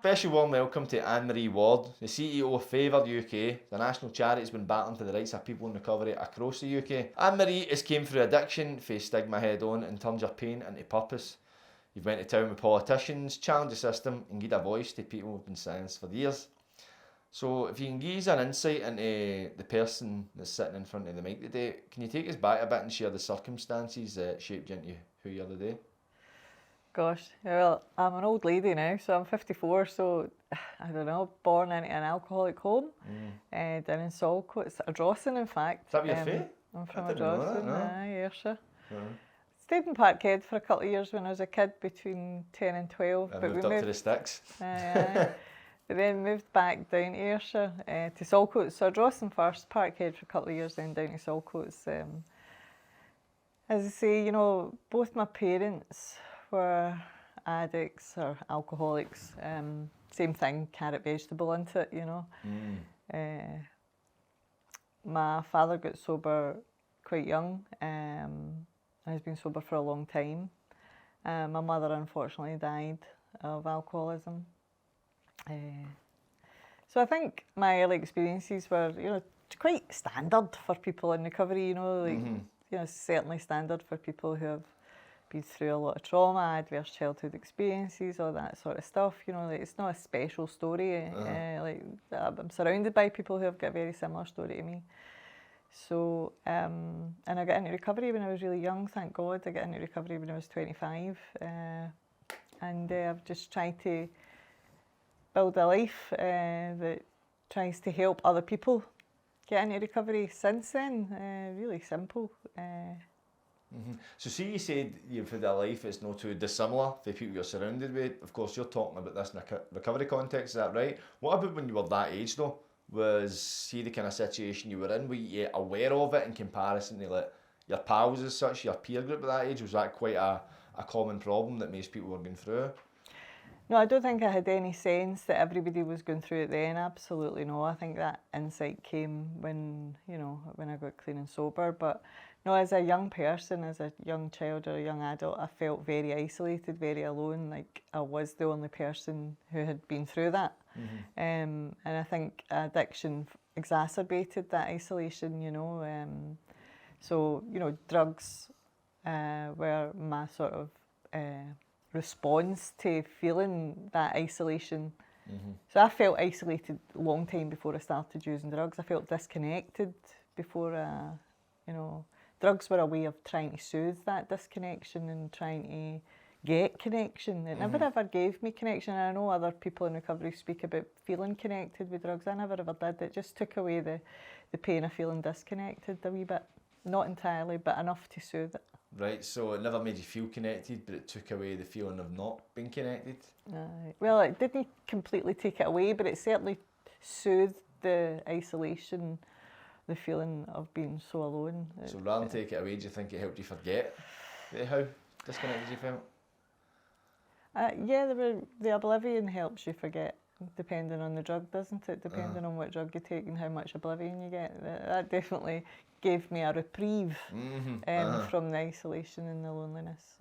Special warm welcome to Annemarie Ward, the CEO of FAVOUR UK, the national charity that's been battling for the rights of people in recovery across the UK. Annemarie has came through addiction, faced stigma head on and turned your pain into purpose. You've went to town with politicians, challenged the system and given a voice to people who've been silenced for years. So if you can give us an insight into the person that's sitting in front of the mic today, can you take us back a bit and share the circumstances that shaped you into who you are today? Gosh, well, I'm an old lady now, so I'm 54, so I don't know, born into an alcoholic home, down in Saltcoats, Ardrossan in fact. Is that where you're from? I'm from I didn't know that, Ardrossan, no. Ayrshire. No. Stayed in Parkhead for a couple of years when I was a kid, between 10 and 12. I moved up to the sticks. But then moved back down to Ayrshire, to Saltcoats. So Ardrossan first, Parkhead for a couple of years, then down to Saltcoats. As I say, you know, both my parents were addicts or alcoholics. Same thing, carrot vegetable into it, you know. My father got sober quite young, and has been sober for a long time. My mother unfortunately died of alcoholism. So I think my early experiences were, you know, quite standard for people in recovery, you know, like, you know, certainly standard for people who have been through a lot of trauma, adverse childhood experiences, all that sort of stuff. You know, like, it's not a special story. Like, I'm surrounded by people who have got a very similar story to me. So, and I got into recovery when I was really young, thank God. I got into recovery when I was 25. And I've just tried to build a life that tries to help other people get into recovery since then. Really simple. So see, you said you've had a life that's not too dissimilar to people you're surrounded with. Of course, you're talking about this in a recovery context, is that right? What about when you were that age though? Was, see, the kind of situation you were in, were you aware of it in comparison to like your pals as such, your peer group at that age? Was that quite a common problem that most people were going through? No, I don't think I had any sense that everybody was going through it then, absolutely no. I think that insight came when, you know, when I got clean and sober. But no, as a young person, as a young child or a young adult, I felt very isolated, very alone, like I was the only person who had been through that. And I think addiction exacerbated that isolation, you know. So, you know, drugs were my sort of response to feeling that isolation. So I felt isolated a long time before I started using drugs. I felt disconnected before, you know, drugs were a way of trying to soothe that disconnection and trying to get connection. It never ever gave me connection. And I know other people in recovery speak about feeling connected with drugs. I never ever did. It just took away the pain of feeling disconnected a wee bit. Not entirely, but enough to soothe it. Right, so it never made you feel connected, but it took away the feeling of not being connected? Well, it didn't completely take it away, but it certainly soothed the isolation, the feeling of being so alone. So rather than take it away, do you think it helped you forget how disconnected you felt? Yeah, the oblivion helps you forget, depending on the drug, doesn't it? Depending on what drug you take and how much oblivion you get. That definitely gave me a reprieve from the isolation and the loneliness.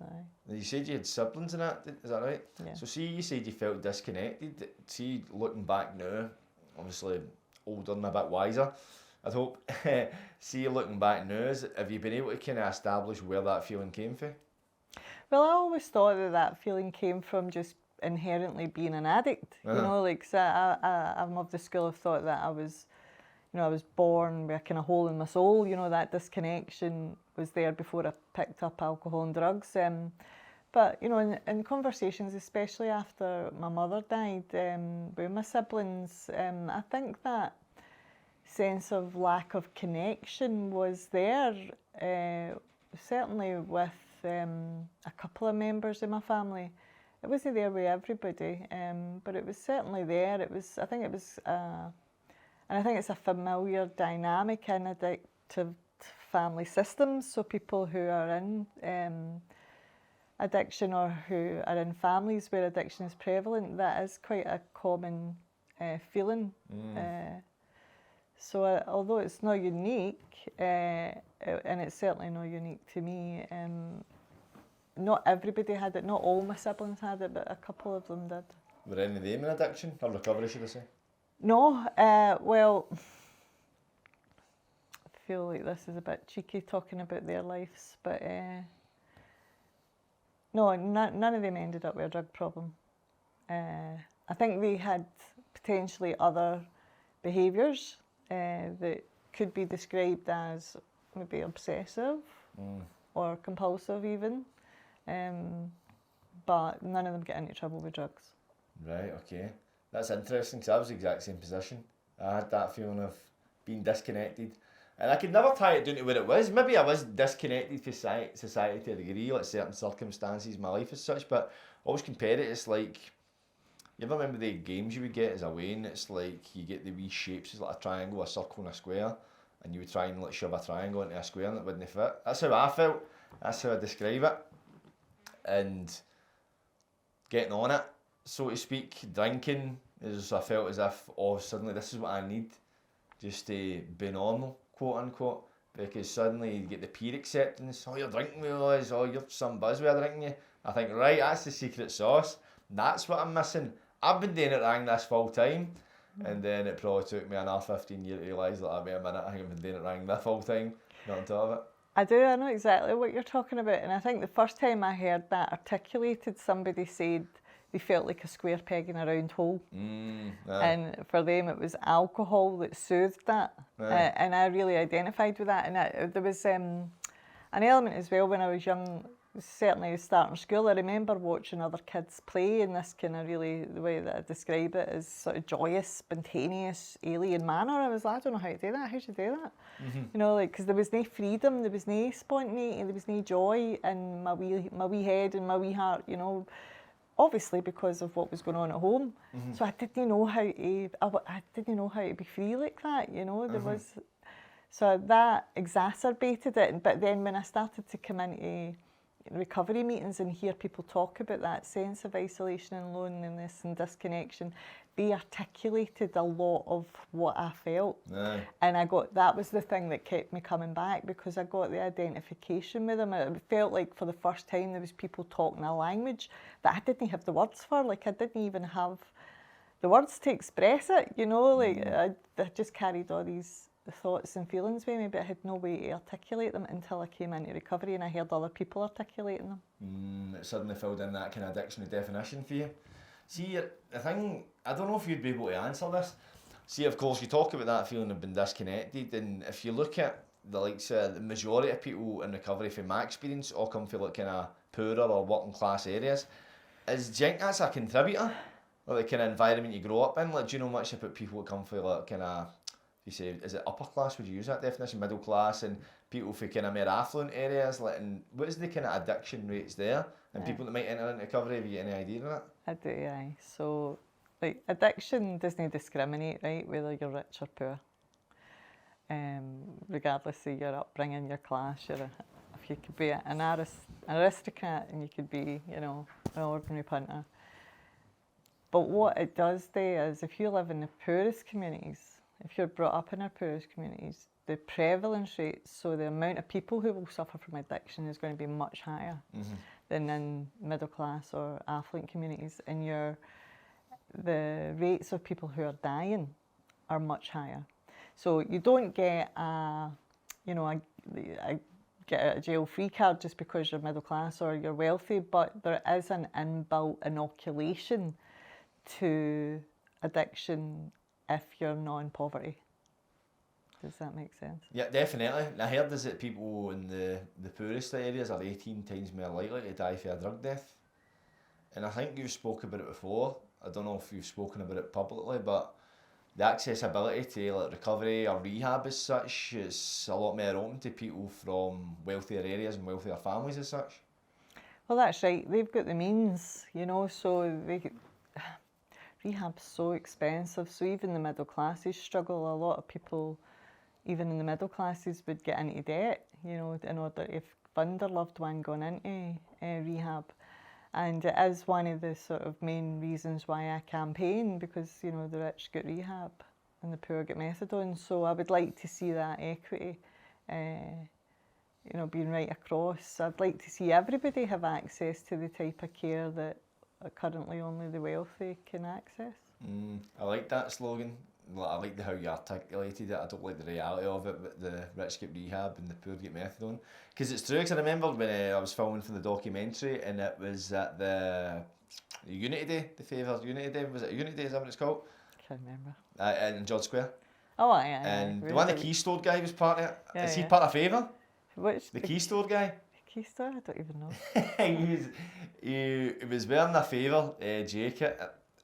You said you had siblings in that, is that right? Yeah. So see, you said you felt disconnected. See, looking back now, obviously older and a bit wiser, I'd hope. See, looking back now, have you been able to kind of establish where that feeling came from? Well, I always thought that feeling came from just inherently being an addict. You know, like, so I'm of the school of thought that I was, you know, I was born with a kind of hole in my soul. You know, that disconnection was there before I picked up alcohol and drugs. But, you know, in conversations, especially after my mother died, with my siblings, I think that sense of lack of connection was there, certainly with a couple of members of my family. It wasn't there with everybody, but it was certainly there. It was, I think it was, and I think it's a familiar dynamic in addictive family systems. So people who are in addiction or who are in families where addiction is prevalent, that is quite a common feeling. So although it's not unique, and it's certainly not unique to me, not everybody had it, not all my siblings had it, but a couple of them did. Were any of them in addiction, or recovery should I say? No, well, I feel like this is a bit cheeky talking about their lives, but no, none of them ended up with a drug problem. I think they had potentially other behaviours that could be described as maybe obsessive or compulsive even, but none of them get into trouble with drugs. Right, okay. That's interesting, because I was the exact same position. I had that feeling of being disconnected. And I could never tie it down to where it was. Maybe I was disconnected from society to a degree, like certain circumstances in my life as such, but I always compare it, it's like, you ever remember the games you would get as a way, and it's like, you get the wee shapes, it's like a triangle, a circle and a square, and you would try and like shove a triangle into a square and it wouldn't fit. That's how I felt, that's how I describe it. And getting on it, so to speak, drinking, I felt as if, oh, suddenly this is what I need, just to be normal, quote unquote, because suddenly you get the peer acceptance, oh, you're drinking with us, oh, you're some buzz with drinking you. I think, right, that's the secret sauce, that's what I'm missing. I've been doing it wrong this full time, and then it probably took me another 15 years to realise that, wait a minute, I think I've been doing it wrong this full time, not on top of it. I know exactly what you're talking about, and I think the first time I heard that articulated, somebody said they felt like a square peg in a round hole. And for them it was alcohol that soothed that. And I really identified with that. And there was an element as well when I was young, certainly starting school, I remember watching other kids play in this kind of really, the way that I describe it, is sort of joyous, spontaneous, alien manner. I was like, I don't know how to do that, how do you do that? You know, like, because there was no freedom, there was no spontaneity, there was no joy in my wee head and my wee heart, you know. Obviously because of what was going on at home, so I didn't know how to be free like that. You know, there was, so that exacerbated it. But then when I started to come into recovery meetings and hear people talk about that sense of isolation and loneliness and disconnection, they articulated a lot of what I felt. And that was the thing that kept me coming back, because I got the identification with them. It felt like for the first time there was people talking a language that I didn't have the words for. Like, I didn't even have the words to express it, you know, like I just carried all these thoughts and feelings with me, but I had no way to articulate them until I came into recovery and I heard other people articulating them. It suddenly filled in that kind of dictionary definition for you. See, the thing, I don't know if you'd be able to answer this. See, of course, you talk about that feeling of being disconnected, and if you look at the likes of the majority of people in recovery, from my experience, all come from like kind of poorer or working class areas. Do you think that's a contributor? Or the kind of environment you grow up in? Like, do you know much about people that come from like kind of, you say, is it upper class, would you use that definition, middle class, and people from kind of more affluent areas, like, and what is the kind of addiction rates there, and people that might enter into recovery, have you got any idea of that? I do, aye. So, like, addiction doesn't discriminate, right, whether you're rich or poor. Regardless of your upbringing, your class, if you could be an aristocrat and you could be, you know, an ordinary punter. But what it does do is, if you live in the poorest communities, if you're brought up in our poorest communities, the prevalence rates, so the amount of people who will suffer from addiction is going to be much higher than in middle class or affluent communities, and the rates of people who are dying are much higher. So you don't get a get a jail-free card just because you're middle class or you're wealthy, but there is an inbuilt inoculation to addiction if you're non-poverty. Does that make sense? Yeah, definitely. I heard is that people in the poorest areas are 18 times more likely to die for a drug death. And I think you've spoken about it before. I don't know if you've spoken about it publicly, but the accessibility to like recovery or rehab as such is a lot more open to people from wealthier areas and wealthier families as such. Well, that's right. They've got the means, you know, so rehab's so expensive. So even the middle classes struggle. A lot of people, even in the middle classes, would get into debt, you know, in order to fund their loved one going into rehab. And it is one of the sort of main reasons why I campaign, because, you know, the rich get rehab and the poor get methadone. So I would like to see that equity, you know, being right across. I'd like to see everybody have access to the type of care that currently only the wealthy can access. I like that slogan. I like how you articulated it. I don't like the reality of it, but the rich get rehab and the poor get methadone. Because it's true, because I remember when I was filming for the documentary, and it was at the Unity Day, the FAVOUR Unity Day. Was it Unity Day, is that what it's called? Can't remember. In George Square. Oh, aye. And the one, the key store guy was part of it. Yeah, Is he yeah. part of FAVOUR? Which? The key store guy? The key store? I don't even know. he was wearing a FAVOUR jacket.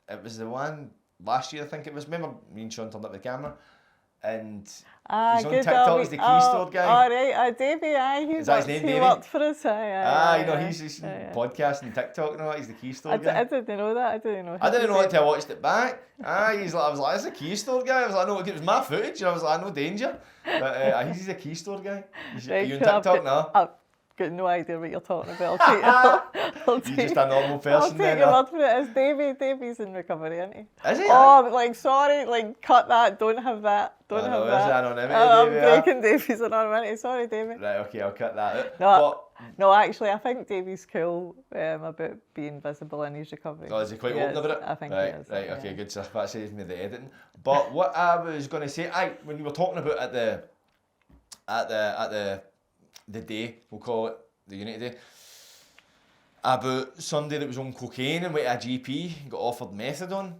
It was the one last year, I think it was. Remember me and Sean turned up the camera? And he's on good TikTok as the key store guy. All right, Davey, aye. Is that his name, Davey? He worked for us, aye. You know, he's podcasting and TikTok and all that. He's the key store guy. I didn't know that. I didn't know it until I watched it back. I was like, that's a key store guy. I was like, no, it was my footage. And I was like, no danger. But he's a key store guy. Are you on TikTok now? I've got no idea what you're talking about. You're just a normal person. I'll take your word for it. It's Davey. Davey's in recovery, isn't he? Is he? Oh, like, sorry, like, cut that. Don't have that. Don't have that. Anonymity, I'm breaking Davey's anonymity. Sorry, Davey. Right, okay, I'll cut that out. No, actually, I think Davey's cool about being visible in his recovery. Oh, is he quite open about it? I think he is. Right, okay, good stuff. That saves me the editing. But what I was going to say, when you were talking about at the day, we'll call it the Unity Day, about somebody that was on cocaine and went to a GP, got offered methadone,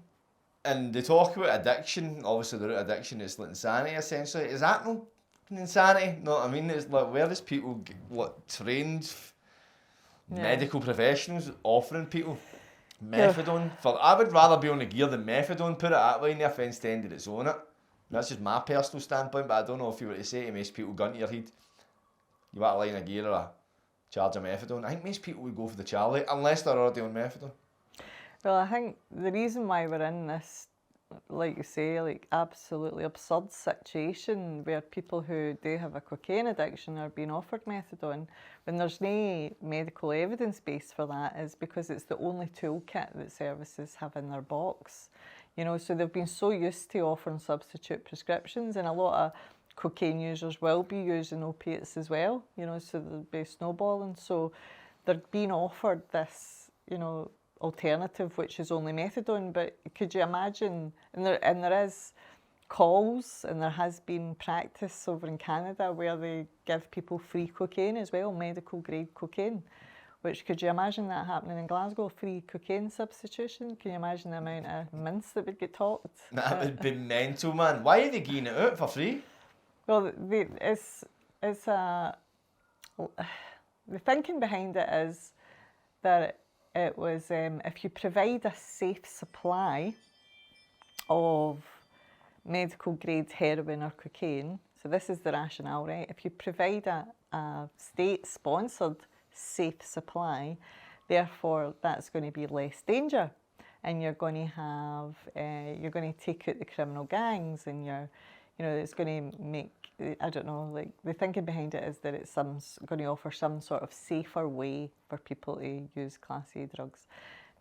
and they talk about addiction. Obviously, the root of addiction is like insanity, essentially. Is that no insanity? No, I mean, it's like, where does people get, trained medical professionals offering people methadone? I would rather be on the gear than methadone, put it that way, and the offence to end its own it. That's just my personal standpoint, but I don't know if you were to say to most people, gun to your head, you want a line of gear or a charge of methadone. I think most people would go for the Charlie, unless they're already on methadone. Well, I think the reason why we're in this, like you say, like absolutely absurd situation where people who do have a cocaine addiction are being offered methadone when there's no medical evidence base for that is because it's the only toolkit that services have in their box. You know, so they've been so used to offering substitute prescriptions, and a lot of cocaine users will be using opiates as well, you know, so they'll be snowballing. So they're being offered this, you know, alternative, which is only methadone. But could you imagine, and there is calls, and there has been practice over in Canada where they give people free cocaine as well, medical grade cocaine, which, could you imagine that happening in Glasgow, free cocaine substitution? Can you imagine the amount of mints that would get talked? That would be mental, man. Why are they giving it out for free? Well, the thinking behind it is that it was if you provide a safe supply of medical grade heroin or cocaine, so this is the rationale, right? If you provide a state-sponsored safe supply, therefore that's going to be less danger, and you're going to take out the criminal gangs, and it's going to make, I don't know, like the thinking behind it is that it's going to offer some sort of safer way for people to use Class A drugs.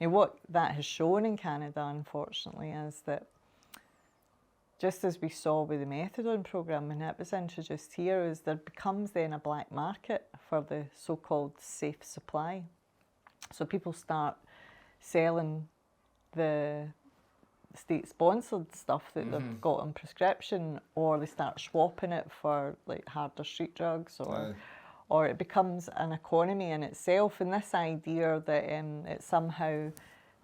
Now, what that has shown in Canada, unfortunately, is that just as we saw with the methadone programme when it was introduced here, is there becomes then a black market for the so-called safe supply. So people start selling the state-sponsored stuff that they've got on prescription, or they start swapping it for like harder street drugs, or it becomes an economy in itself. And this idea that it somehow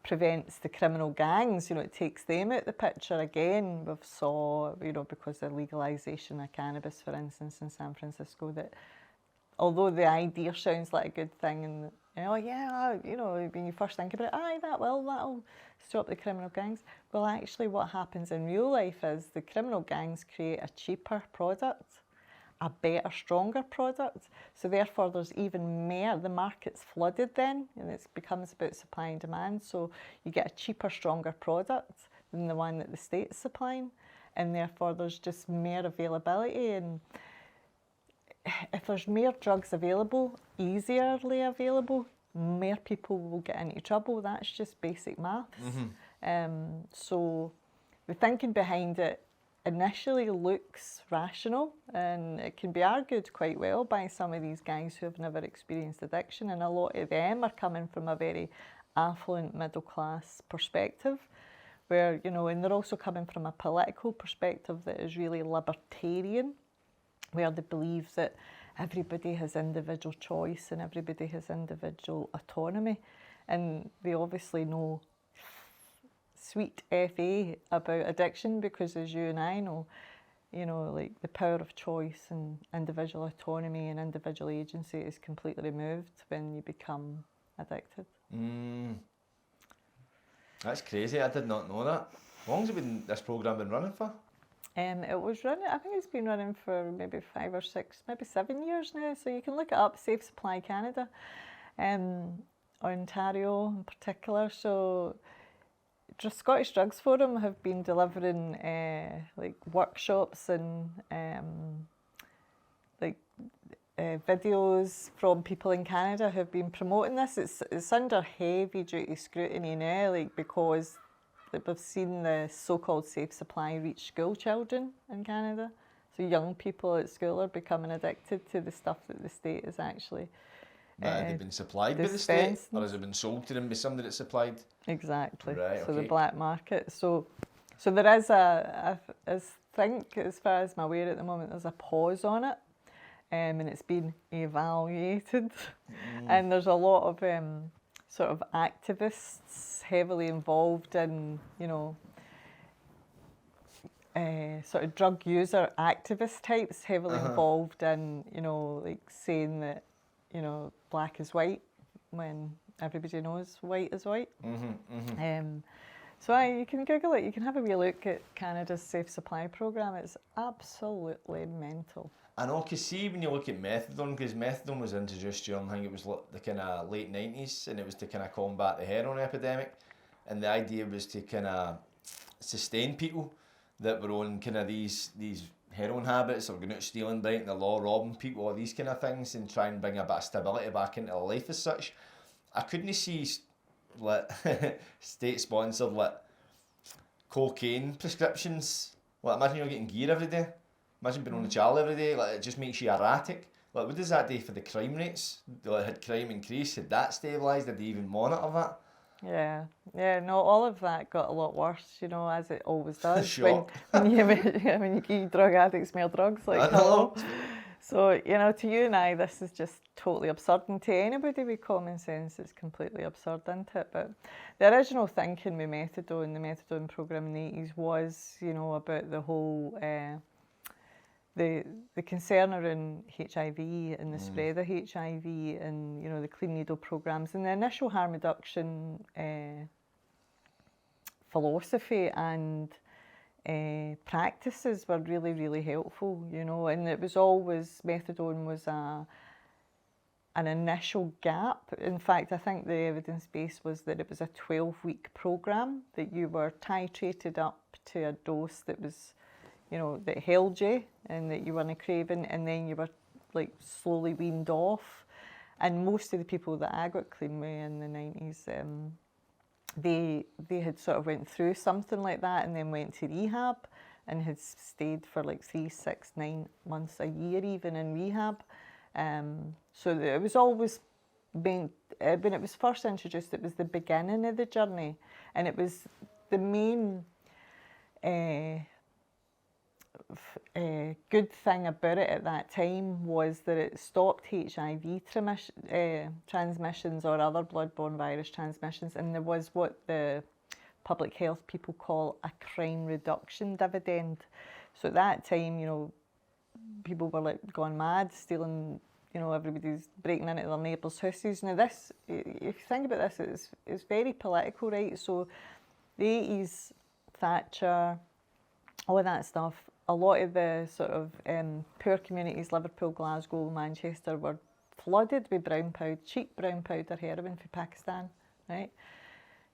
prevents the criminal gangs, it takes them out the picture again. We've saw, because of legalisation of cannabis, for instance, in San Francisco, that although the idea sounds like a good thing, and when you first think about it, that'll stop the criminal gangs. Well, actually what happens in real life is the criminal gangs create a cheaper product, a better, stronger product. So therefore there's even more, the market's flooded then, and it becomes about supply and demand. So you get a cheaper, stronger product than the one that the state's supplying, and therefore there's just more availability. And if there's more drugs available, easily available, more people will get into trouble. That's just basic maths. So the thinking behind it initially looks rational, and it can be argued quite well by some of these guys who have never experienced addiction, and a lot of them are coming from a very affluent middle class perspective, where, you know, and they're also coming from a political perspective that is really libertarian, where they believe that everybody has individual choice and everybody has individual autonomy. And they obviously know sweet FA about addiction, because as you and I know, you know, like the power of choice and individual autonomy and individual agency is completely removed when you become addicted. That's crazy. I did not know that. How long has this programme been running for? It was running, I think it's been running for maybe 5 or 6, maybe 7 years now. So you can look it up, Safe Supply Canada, Ontario in particular. So just Scottish Drugs Forum have been delivering like workshops and videos from people in Canada who have been promoting this. It's under heavy duty scrutiny now, like, because we've seen the so-called safe supply reach school children in Canada. So young people at school are becoming addicted to the stuff that the state is actually Have they been supplied by the state, or has it been sold to them by somebody that's supplied? Exactly. Right, so okay. The black market. So there is I think, as far as I'm aware at the moment, there's a pause on it, and it's been evaluated, and there's a lot of sort of activists heavily involved in, you know, sort of drug user activist types heavily involved in, you know, like saying that, you know, black is white when everybody knows white is white. So you can Google it, you can have a wee look at Canada's Safe Supply Programme. It's absolutely mental. I know, because see, when you look at methadone, because methadone was introduced during, I think it was the kind of late 90s, and it was to kind of combat the heroin epidemic, and the idea was to kind of sustain people that were on kind of these heroin habits, or going out stealing, breaking the law, robbing people, all these kind of things, and try and bring a bit of stability back into their life as such. I couldn't see like state-sponsored like cocaine prescriptions. Like, imagine you're getting gear every day. Imagine being on the charlie every day. Like, it just makes you erratic. Like, what does that do for the crime rates? Like, had crime increased? Had that stabilised? Did they even monitor that? Yeah, no, all of that got a lot worse, you know, as it always does. Shock. when you drug addicts smell drugs, like, hello. So, you know, to you and I, this is just totally absurd, and to anybody with common sense, it's completely absurd, isn't it? But the original thinking with methadone, the methadone programme in the 80s was, you know, about the whole the concern around HIV and the spread of HIV, and, you know, the clean needle programs and the initial harm reduction philosophy and practices were really, really helpful, you know. And it was always, methadone was an initial gap. In fact, I think the evidence base was that it was a 12-week program, that you were titrated up to a dose that was, you know, that held you and that you weren't craving, and then you were like slowly weaned off. And most of the people that I got clean with in the 90s, they had sort of went through something like that and then went to rehab and had stayed for like 3, 6, 9 months, a year even in rehab. So it was always when it was first introduced, it was the beginning of the journey, and it was the main good thing about it at that time was that it stopped HIV transmissions or other bloodborne virus transmissions, and there was what the public health people call a crime reduction dividend. So at that time, you know, people were like gone mad, stealing, you know, everybody's breaking into their neighbours' houses. Now this, if you think about this, it's very political, right? So the 80s, Thatcher, all of that stuff, a lot of the sort of poor communities, Liverpool, Glasgow, Manchester, were flooded with brown powder, cheap brown powder heroin from Pakistan, right?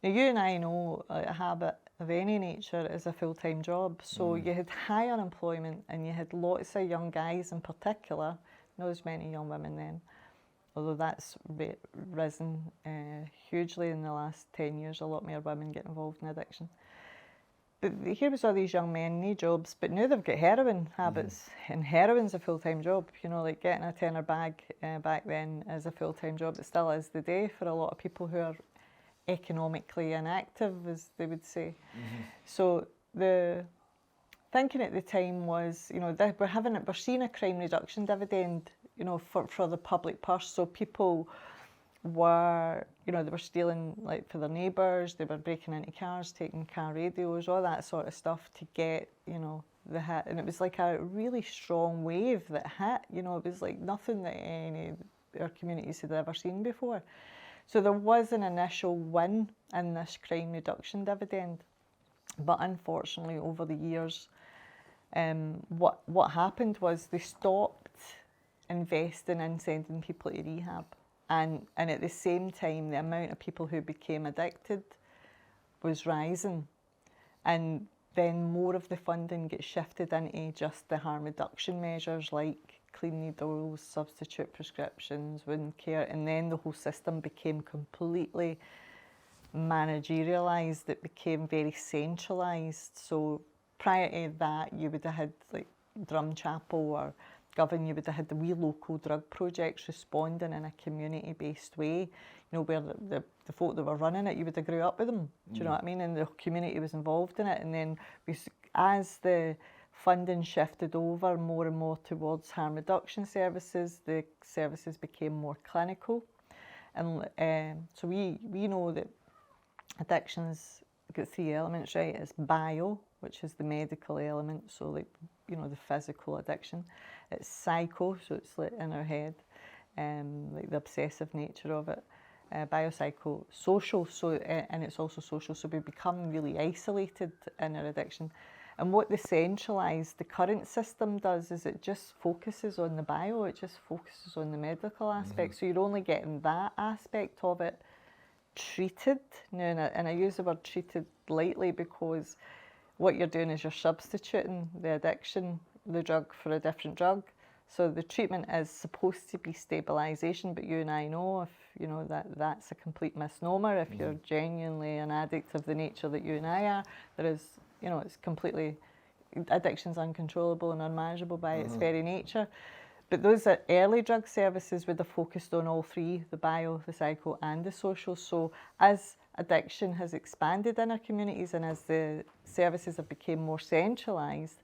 Now you and I know a habit of any nature is a full-time job, so you had high unemployment and you had lots of young guys in particular, not as many young women then, although that's risen hugely in the last 10 years, a lot more women get involved in addiction. But here was all these young men, no jobs, but now they've got heroin habits, and heroin's a full-time job. You know, like getting a tenner bag back then is a full-time job. It still is today for a lot of people who are economically inactive, as they would say. So the thinking at the time was, you know, that we're seeing a crime reduction dividend, you know, for the public purse. So people were, you know, they were stealing like for their neighbours, they were breaking into cars, taking car radios, all that sort of stuff to get, you know, the hit. And it was like a really strong wave that hit, you know, it was like nothing that any of our communities had ever seen before. So there was an initial win in this crime reduction dividend. But unfortunately, over the years, what happened was they stopped investing in sending people to rehab. And at the same time, the amount of people who became addicted was rising. And then more of the funding gets shifted into just the harm reduction measures like clean needles, substitute prescriptions, wound care, and then the whole system became completely managerialised. It became very centralised. So prior to that, you would have had like Drumchapel or Govan, you would have had the wee local drug projects responding in a community-based way, you know, where the folk that were running it, you would have grew up with them, do you know what I mean? And the community was involved in it. And then as the funding shifted over more and more towards harm reduction services, the services became more clinical. And so we know that addiction's got three elements, right? It's bio, which is the medical element, so like, you know, the physical addiction. It's psycho, so it's like in our head, like the obsessive nature of it. Biopsycho, social, so and it's also social, so we become really isolated in our addiction. And what the current system does is it just focuses on the bio, it just focuses on the medical aspect, so you're only getting that aspect of it treated. Now, and I use the word treated lightly because what you're doing is you're substituting the addiction, the drug, for a different drug. So the treatment is supposed to be stabilisation, but you and I know, if you know, that's a complete misnomer. If you're genuinely an addict of the nature that you and I are, there is, you know, it's completely, addiction's uncontrollable and unmanageable by its very nature. But those early drug services would have focused on all three, the bio, the psycho and the social. So as addiction has expanded in our communities and as the services have become more centralised,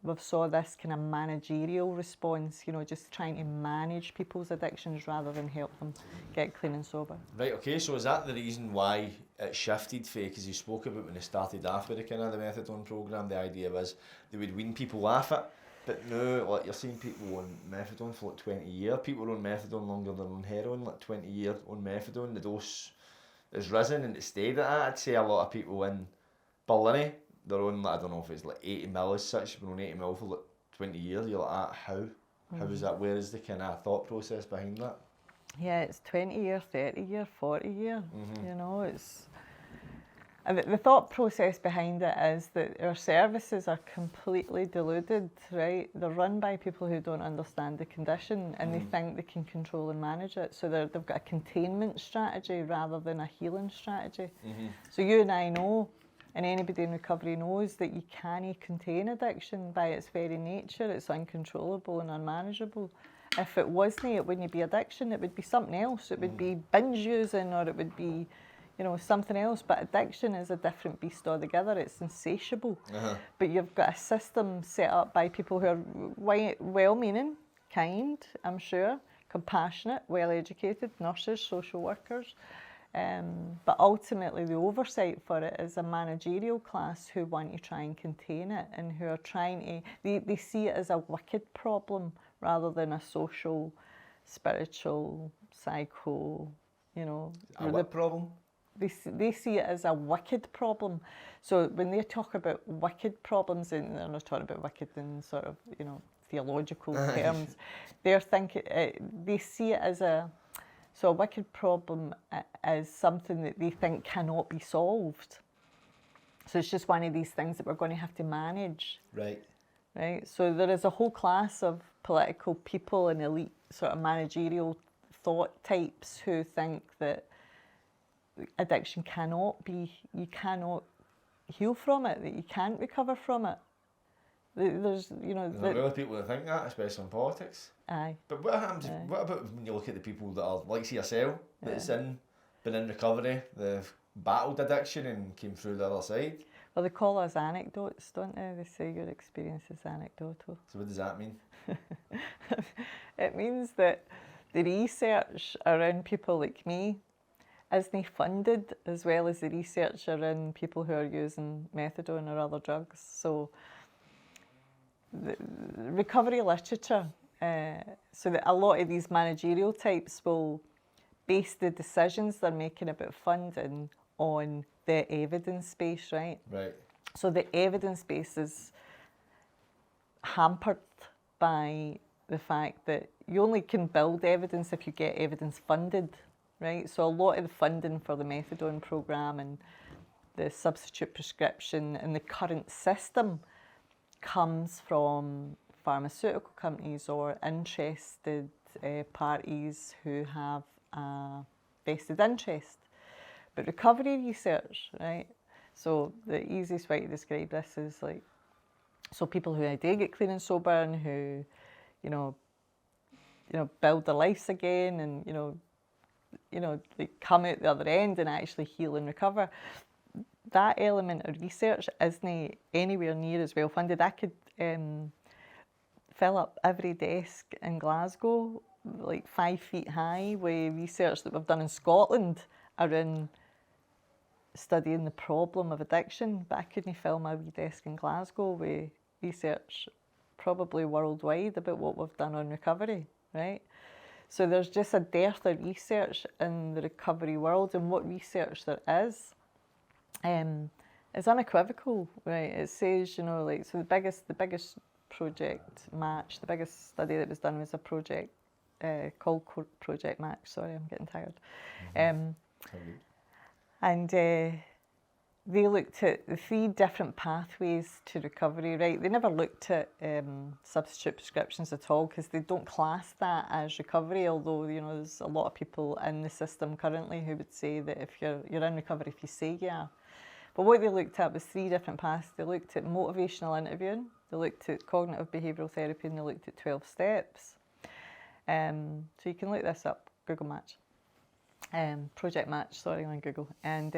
we've saw this kind of managerial response, you know, just trying to manage people's addictions rather than help them get clean and sober. Right, okay, so is that the reason why it shifted, Faye? Because you spoke about when they started off with the kind of the methadone programme, the idea was they would wean people off it. But now, like, you're seeing people on methadone for like 20 years. People on methadone longer than on heroin, like 20 years on methadone. The dose has risen and it stayed at that. I'd say a lot of people in Berlin, they're on, like, I don't know if it's like 80 mil as such, been on 80 mil for like 20 years. You're like, how? How is that? Where is the kind of thought process behind that? Yeah, it's 20 year, 30 year, 40 year, you know, it's... And the thought process behind it is that our services are completely deluded, right? They're run by people who don't understand the condition and they think they can control and manage it. So they've got a containment strategy rather than a healing strategy. So you and I know, and anybody in recovery knows, that you can't contain addiction by its very nature. It's uncontrollable and unmanageable. If it wasn't, it wouldn't be addiction, it would be something else. It would be binge using, or it would be, you know, something else. But addiction is a different beast altogether. It's insatiable. But you've got a system set up by people who are well-meaning, kind, I'm sure, compassionate, well-educated, nurses, social workers. But ultimately the oversight for it is a managerial class who want to try and contain it and who are trying to, they see it as a wicked problem rather than a social, spiritual, psycho, you know. A what problem? They see it as a wicked problem. So when they talk about wicked problems, and they're not talking about wicked in sort of, you know, theological terms, they're thinking, they see it as a wicked problem is something that they think cannot be solved. So it's just one of these things that we're going to have to manage. Right. Right. So there is a whole class of political people and elite sort of managerial thought types who think that addiction cannot be, you cannot heal from it, that you can't recover from it. There's, you know... There are really people that think that, especially in politics. Aye. But what happens, what about when you look at the people that are, like yourself, that's in been in recovery, they've battled addiction and came through the other side. Well, they call us anecdotes, don't they? They say your experience is anecdotal. So what does that mean? It means that the research around people like me isn't funded as well as the research around people who are using methadone or other drugs. So the recovery literature, so that a lot of these managerial types will base the decisions they're making about funding on the evidence base, right? Right. So the evidence base is hampered by the fact that you only can build evidence if you get evidence funded, right? So a lot of the funding for the methadone program and the substitute prescription in the current system comes from pharmaceutical companies or interested parties who have a vested interest. But recovery research, right? So the easiest way to describe this is like, so people who do get clean and sober and who, build their lives again and, they come out the other end and actually heal and recover. That element of research isn't anywhere near as well funded. I could fill up every desk in Glasgow, like 5 feet high, with research that we've done in Scotland around studying the problem of addiction, but I couldn't fill my wee desk in Glasgow with research probably worldwide about what we've done on recovery, right? So there's just a dearth of research in the recovery world, and what research there is unequivocal, right? It says, so the biggest project match, the biggest study that was done was a project called Project Match. Sorry, I'm getting tired. And they looked at the 3 different pathways to recovery, right? They never looked at substitute prescriptions at all because they don't class that as recovery, although, there's a lot of people in the system currently who would say that if you're in recovery if you say you are. But what they looked at was 3 different paths. They looked at motivational interviewing, they looked at cognitive behavioural therapy, and they looked at 12 steps. So you can look this up, Google Match. Project Match, sorry, on Google. And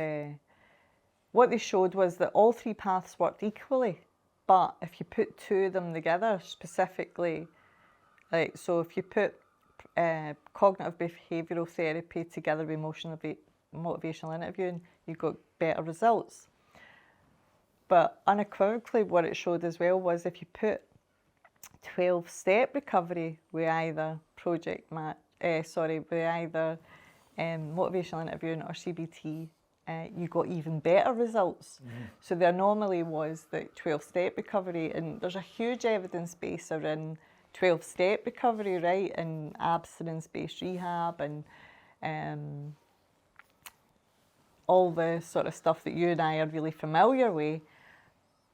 what they showed was that all 3 paths worked equally, but if you put 2 of them together specifically, like, so if you put cognitive behavioural therapy together with motivational interviewing, you got better results. But unequivocally, what it showed as well was if you put 12-step recovery with either motivational interviewing or CBT, you got even better results. So the anomaly was that 12-step recovery, and there's a huge evidence base around 12-step recovery, right, and abstinence-based rehab and all the sort of stuff that you and I are really familiar with,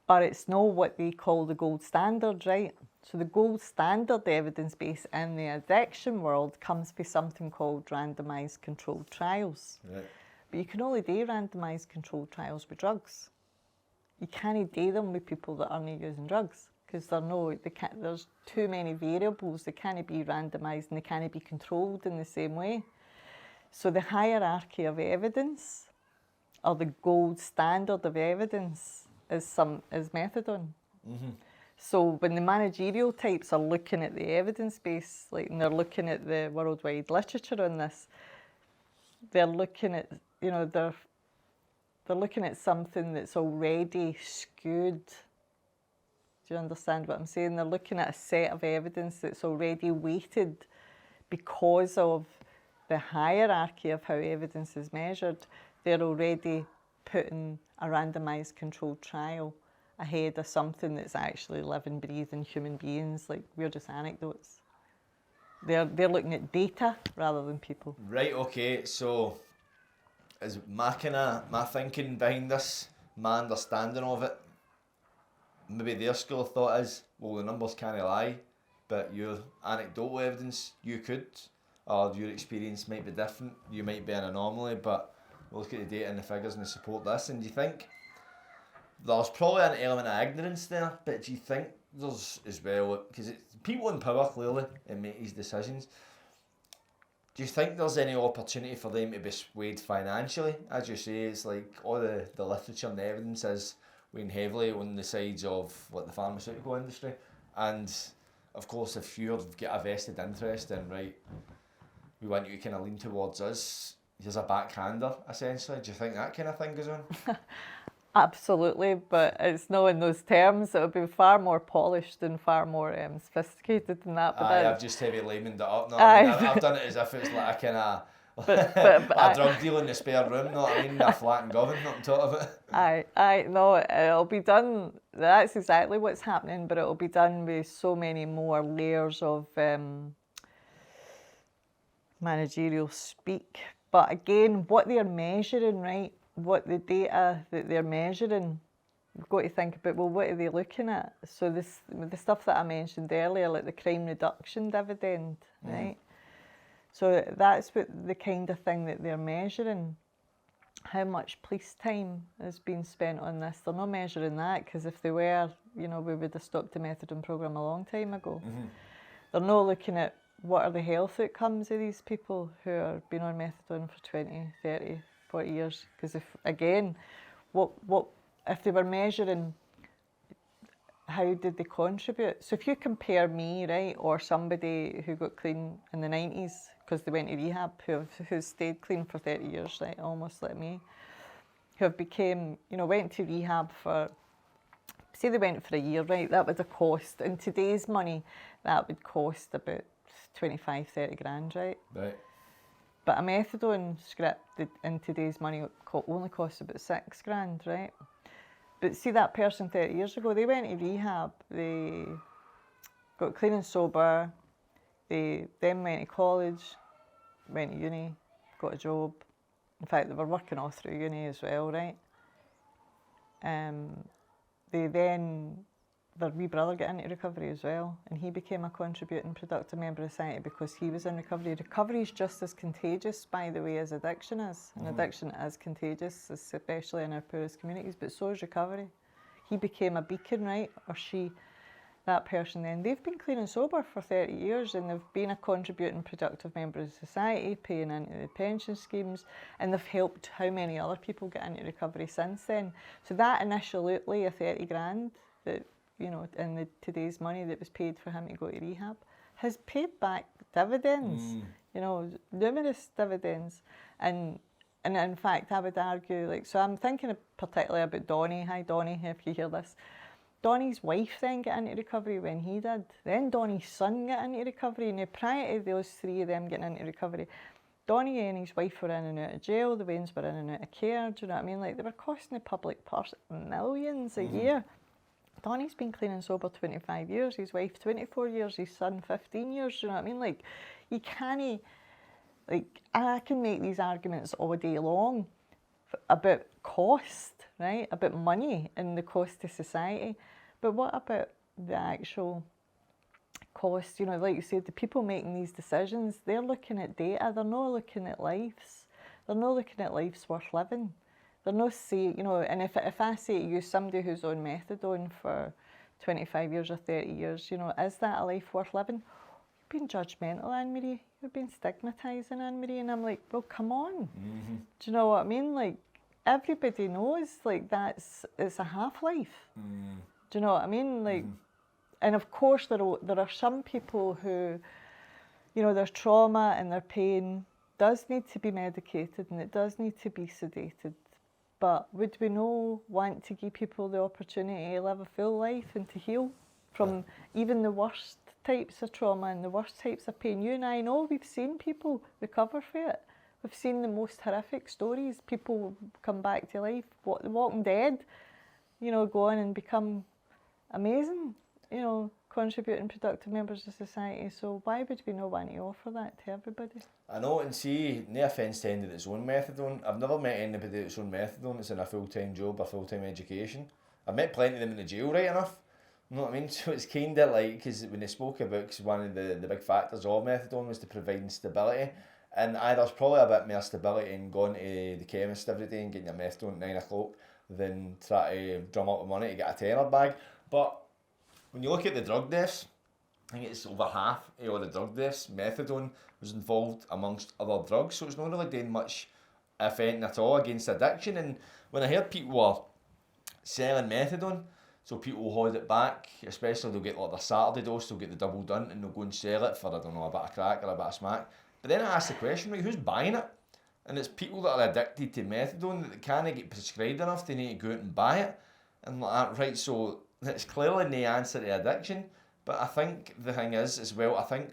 but it's not what they call the gold standard, right? So the gold standard evidence base in the addiction world comes from something called randomised controlled trials. Right. But you can only do randomised controlled trials with drugs. You can't do them with people that aren't using drugs because there's too many variables. They can't be randomised and they can't be controlled in the same way. So the hierarchy of evidence, or the gold standard of evidence, is methadone. So when the managerial types are looking at the evidence base, and they're looking at the worldwide literature on this, they're looking at, they're looking at something that's already skewed. Do you understand what I'm saying? They're looking at a set of evidence that's already weighted because of the hierarchy of how evidence is measured. They're already putting a randomised controlled trial ahead of something that's actually living, breathing human beings. Like, we're just anecdotes. They're looking at data rather than people. Right, okay, so is my thinking behind this, my understanding of it, maybe their school of thought is, well, the numbers can't lie, but your anecdotal evidence, you could, or your experience might be different, you might be an anomaly, but we'll look at the data and the figures and they support this. And do you think there's probably an element of ignorance there, but do you think there's as well, because it's people in power clearly and make these decisions, Do you think there's any opportunity for them to be swayed financially? As you say, it's like all the literature and the evidence is weighing heavily on the sides of like the pharmaceutical industry. And of course, if you've got a vested interest in, right, we want you to kind of lean towards us, here's a backhander, essentially. Do you think that kind of thing goes on? Absolutely, but it's not in those terms. It'll be far more polished and far more sophisticated than that. But I've just heavy laymaned it up. No, I mean, I've done it as if it's like a kind of a drug deal in the spare room. No, I mean, a flat in Govan up on top of it. No, it'll be done. That's exactly what's happening, but it'll be done with so many more layers of managerial speak. But again, what they're measuring, right? What the data that they're measuring, you've got to think about, well, what are they looking at? So the stuff that I mentioned earlier, like the crime reduction dividend, right? So that's what the kind of thing that they're measuring. How much police time is being spent on this? They're not measuring that, because if they were, we would have stopped the methadone programme a long time ago. They're not looking at what are the health outcomes of these people who are been on methadone for 20, 30, 40 years, because if they were measuring how did they contribute? So if you compare me, right, or somebody who got clean in the 90s because they went to rehab, who stayed clean for 30 years, right, almost like me, who have became, went to rehab for, say they went for a year, right, that would have cost, in today's money, that would cost about 25, 30 grand, right? Right. But a methadone script in today's money only costs about 6 grand, right? But see that person 30 years ago, they went to rehab, they got clean and sober, they then went to college, went to uni, got a job. In fact, they were working all through uni as well, right? Their wee brother got into recovery as well, and he became a contributing, productive member of society because he was in recovery. Recovery is just as contagious, by the way, as addiction is. And addiction is contagious, especially in our poorest communities, but so is recovery. He became a beacon, right? Or she, that person then. They've been clean and sober for 30 years, and they've been a contributing, productive member of society, paying into the pension schemes, and they've helped how many other people get into recovery since then. So that initial outlay of 30 grand that, in today's money that was paid for him to go to rehab, has paid back dividends, numerous dividends. And in fact, I would argue, so I'm thinking particularly about Donnie. Hi, Donnie, if you hear this. Donnie's wife then got into recovery when he did. Then Donnie's son got into recovery. Now, prior to those three of them getting into recovery, Donnie and his wife were in and out of jail. The Waynes were in and out of care. Do you know what I mean? Like, they were costing the public purse millions a year. Donnie's been clean and sober 25 years, his wife 24 years, his son 15 years, do you know what I mean? Like, you can't, I can make these arguments all day long about cost, right? About money and the cost to society. But what about the actual cost? Like you said, the people making these decisions, they're looking at data, they're not looking at lives. They're not looking at lives worth living. They're not saying, and if I say to you, somebody who's on methadone for 25 years or 30 years, is that a life worth living? You're being judgmental, Annemarie. You're being stigmatising, Annemarie. And I'm like, well, come on. Do you know what I mean? Like, everybody knows, it's a half-life. Do you know what I mean? Like, and of course there are some people who, their trauma and their pain does need to be medicated and it does need to be sedated. But would we not want to give people the opportunity to live a full life and to heal from even the worst types of trauma and the worst types of pain? You and I know, we've seen people recover from it. We've seen the most horrific stories. People come back to life. The Walking Dead, go on and become amazing, contributing, productive members of society. So why would we not want to offer that to everybody? I know, and see, no offence to anybody that's on methadone, I've never met anybody that's on methadone that's in a full-time job or full-time education. I've met plenty of them in the jail, right enough. You know what I mean? So it's kind of like, because when they spoke about, because one of the big factors of methadone was to provide stability, and there's probably a bit more stability in going to the chemist every day and getting your methadone at 9 o'clock than try to drum up the money to get a tenner bag. But when you look at the drug deaths, I think it's over half of all the drug deaths. Methadone was involved amongst other drugs, so it's not really doing much, if anything at all, against addiction. And when I heard people were selling methadone, so people will hold it back, especially they'll get like their Saturday dose, they'll get the double done and they'll go and sell it for, I don't know, a bit of crack or a bit of smack. But then I asked the question, right, who's buying it? And it's people that are addicted to methadone that can't get prescribed enough, they need to go out and buy it. And like that, right, so it's clearly no answer to addiction. But I think the thing is, as well, I think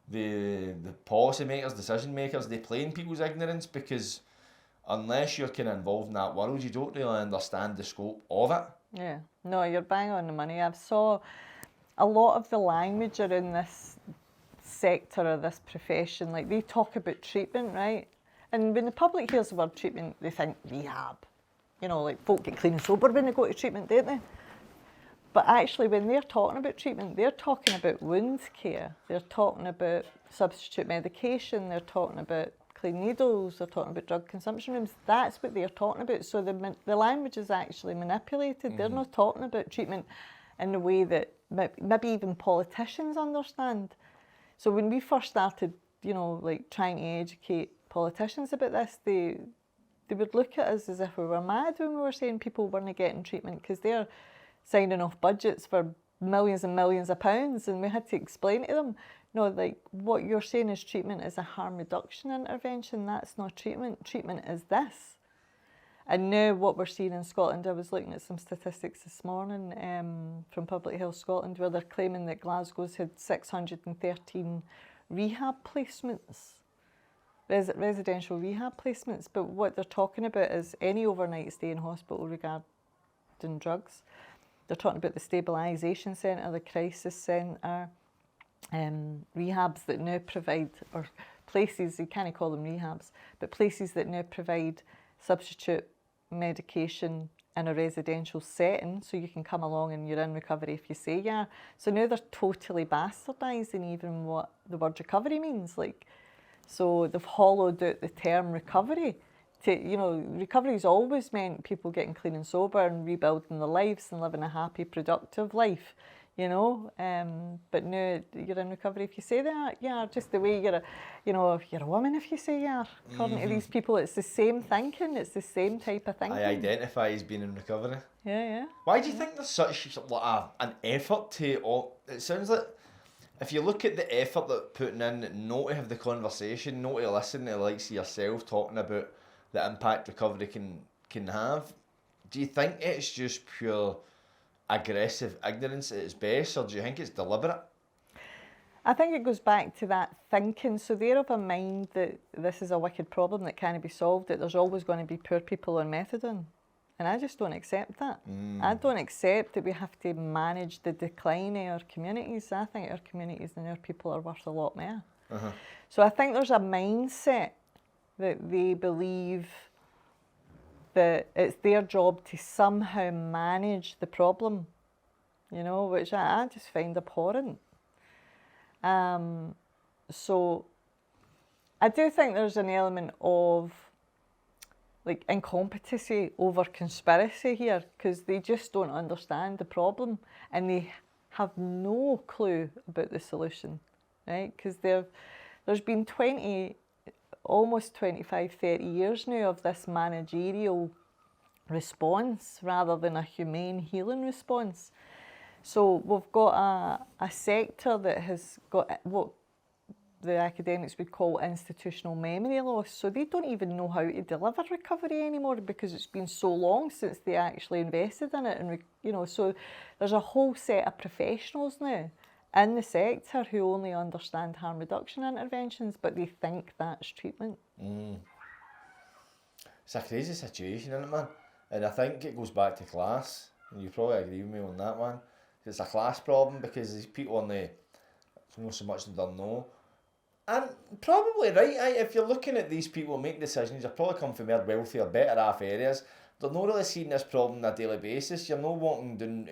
the policy makers, decision makers, they play in people's ignorance, because unless you're kind of involved in that world, you don't really understand the scope of it. Yeah, no, you're bang on the money. I've saw a lot of the language around this sector or this profession, like they talk about treatment, right? And when the public hears the word treatment, they think rehab. You know, like folk get clean and sober when they go to treatment, don't they? But actually, when they're talking about treatment, they're talking about wound care, they're talking about substitute medication, they're talking about clean needles, they're talking about drug consumption rooms. That's what they're talking about. So the language is actually manipulated. They're not talking about treatment in the way that maybe even politicians understand. So when we first started, you know, like trying to educate politicians about this, they would look at us as if we were mad when we were saying people weren't getting treatment, because they're signing off budgets for millions and millions of pounds, and we had to explain to them, no, like what you're saying is treatment is a harm reduction intervention. That's not treatment. Treatment is this. And now what we're seeing in Scotland, I was looking at some statistics this morning from Public Health Scotland, where they're claiming that Glasgow's had 613 rehab placements, residential rehab placements. But what they're talking about is any overnight stay in hospital regarding drugs. They're talking about the stabilisation centre, the crisis centre, rehabs that now provide, or places, you can't call them rehabs, but places that now provide substitute medication in a residential setting, so you can come along and you're in recovery if you say you are. So now they're totally bastardising even what the word recovery means. Like, so they've hollowed out the term recovery. Recovery's always meant people getting clean and sober and rebuilding their lives and living a happy, productive life, you know. But now you're in recovery if you say that, yeah, just the way if you're a woman if you say you are. According to these people, it's the same thinking, it's the same type of thinking. I identify as being in recovery. Yeah. Why do you think there's such like an effort to? It sounds like, if you look at the effort that putting in, not to have the conversation, not to listen to likes yourself talking about the impact recovery can have, do you think it's just pure aggressive ignorance at its best, or do you think it's deliberate? I think it goes back to that thinking. So they're of a mind that this is a wicked problem that can't be solved, that there's always going to be poor people on methadone. And I just don't accept that. I don't accept that we have to manage the decline of our communities. I think our communities and our people are worth a lot more. So I think there's a mindset that they believe that it's their job to somehow manage the problem, you know, which I just find abhorrent. So I do think there's an element of like incompetency over conspiracy here, because they just don't understand the problem and they have no clue about the solution, right? Because there's been almost 25, 30 years now of this managerial response rather than a humane healing response. So we've got a sector that has got what the academics would call institutional memory loss. So they don't even know how to deliver recovery anymore, because it's been so long since they actually invested in it. And so there's a whole set of professionals now in the sector who only understand harm reduction interventions, but they think that's treatment. It's a crazy situation, isn't it, man? And I think it goes back to class, and you probably agree with me on that one. It's a class problem, because these people on the, not so much they don't know, and probably right, if you're looking at these people making decisions, they're probably come from more wealthier, better off areas. They're not really seeing this problem on a daily basis. You're not walking down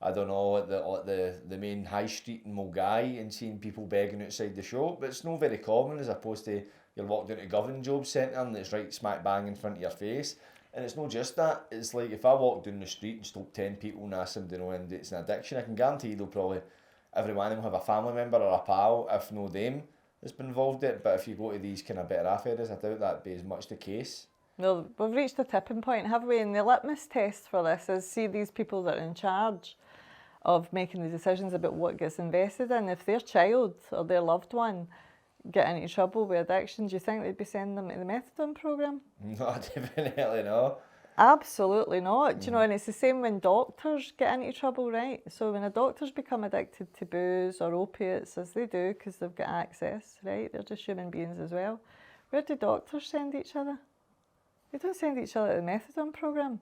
I don't know, at the main high street in Mulgai and seeing people begging outside the shop, but it's not very common, as opposed to you're walking into Govan Job Centre and it's right smack bang in front of your face. And it's not just that, it's like if I walk down the street and stop 10 people and ask them to know and it's an addiction, I can guarantee they'll probably every one of them have a family member or a pal, if no them, that's been involved in it. But if you go to these kind of better off areas, I doubt that'd be as much the case. Well, we've reached a tipping point, have we? And the litmus test for this is, see these people that are in charge of making the decisions about what gets invested in. If their child or their loved one get into trouble with addiction, do you think they'd be sending them to the methadone programme? No, definitely no. Absolutely not. Do you know, and it's the same when doctors get into trouble, right? So when a doctor's become addicted to booze or opiates, as they do because they've got access, right? They're just human beings as well. Where do doctors send each other? They don't send each other to the methadone programme.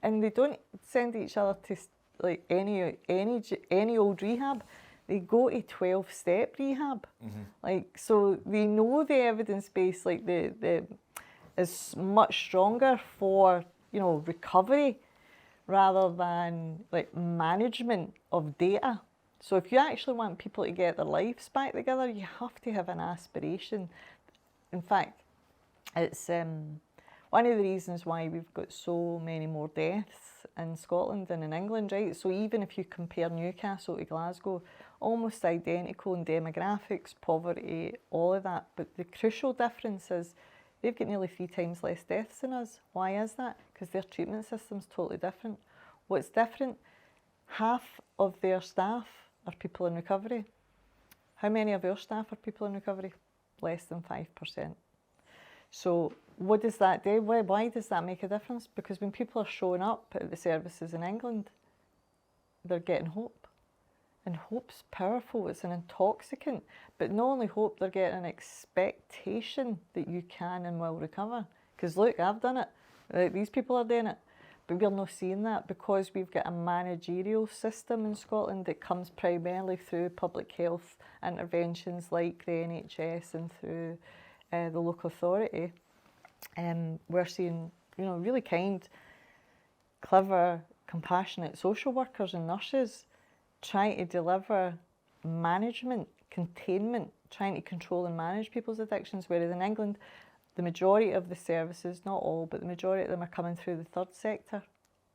And they don't send each other to like any old rehab. They go to 12-step rehab. Like, so they know the evidence base, like the is much stronger for, you know, recovery rather than like management of data. So if you actually want people to get their lives back together, you have to have an aspiration. In fact, it's one of the reasons why we've got so many more deaths in Scotland than in England, right? So even if you compare Newcastle to Glasgow, almost identical in demographics, poverty, all of that. But the crucial difference is they've got nearly 3 times less deaths than us. Why is that? Because their treatment system's totally different. What's different? Half of their staff are people in recovery. How many of our staff are people in recovery? Less than 5%. So what does that do? Why does that make a difference? Because when people are showing up at the services in England, they're getting hope. And hope's powerful, it's an intoxicant. But not only hope, they're getting an expectation that you can and will recover. Because look, I've done it. These people are doing it. But we're not seeing that because we've got a managerial system in Scotland that comes primarily through public health interventions like the NHS and through the local authority. We're seeing, you know, really kind, clever, compassionate social workers and nurses trying to deliver management, containment, trying to control and manage people's addictions, whereas in England, the majority of the services, not all, but the majority of them are coming through the third sector,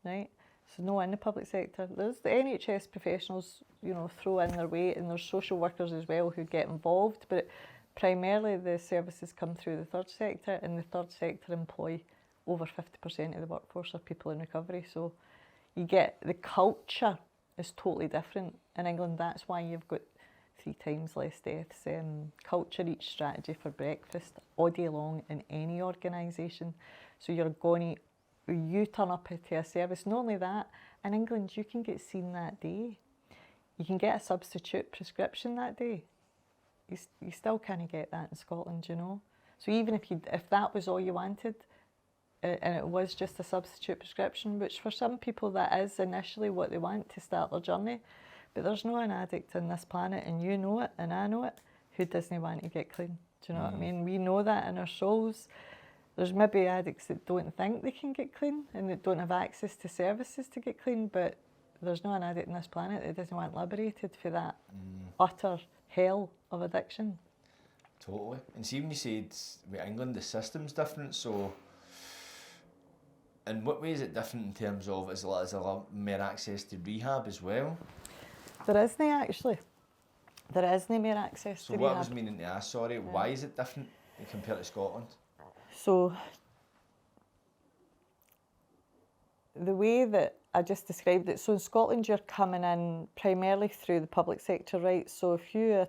right? So no in the public sector. There's the NHS professionals, you know, throw in their weight, and there's social workers as well who get involved, but primarily the services come through the third sector, and the third sector employ over 50% of the workforce are people in recovery. So you get the culture is totally different. In England, that's why you've got 3 times less deaths. Culture eats strategy for breakfast all day long in any organisation. So you're going to, you turn up to a service, not only that, in England you can get seen that day. You can get a substitute prescription that day. You still can't get that in Scotland, you know. So even if that was all you wanted, and it was just a substitute prescription, which for some people that is initially what they want to start their journey, but there's no an addict on this planet, and you know it, and I know it, who doesn't want to get clean. Do you know what I mean? We know that in our souls. There's maybe addicts that don't think they can get clean and that don't have access to services to get clean, but there's no an addict on this planet that doesn't want liberated for that utter hell of addiction. Totally. And see, when you said with England, the system's different, so in what way is it different in terms of, is there a lot more access to rehab as well? There isn't actually. There isn't more access to rehab. So what I was meaning to ask, sorry, why is it different compared to Scotland? So the way that I just described it, so in Scotland you're coming in primarily through the public sector, right? So if you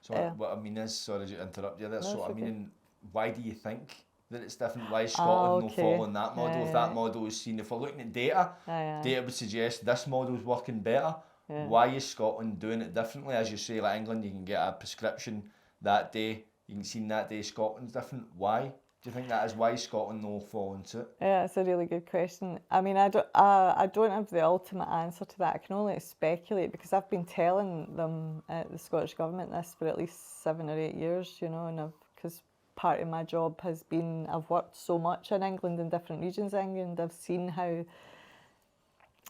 So what I mean is, sorry to interrupt you there, No, so I it's mean, why do you think that it's different? Why is Scotland not following that model? If that model is seen, if we're looking at data, data would suggest this model's working better. Why is Scotland doing it differently? As you say, like England, you can get a prescription that day, you can see that day. Scotland's different. Why do you think that is? Why is Scotland not following suit? Yeah, it's a really good question. I mean, I don't have the ultimate answer to that. I can only speculate because I've been telling them, the Scottish Government, this for at least 7 or 8 years, you know, and because part of my job has been, I've worked so much in England, in different regions of England, I've seen how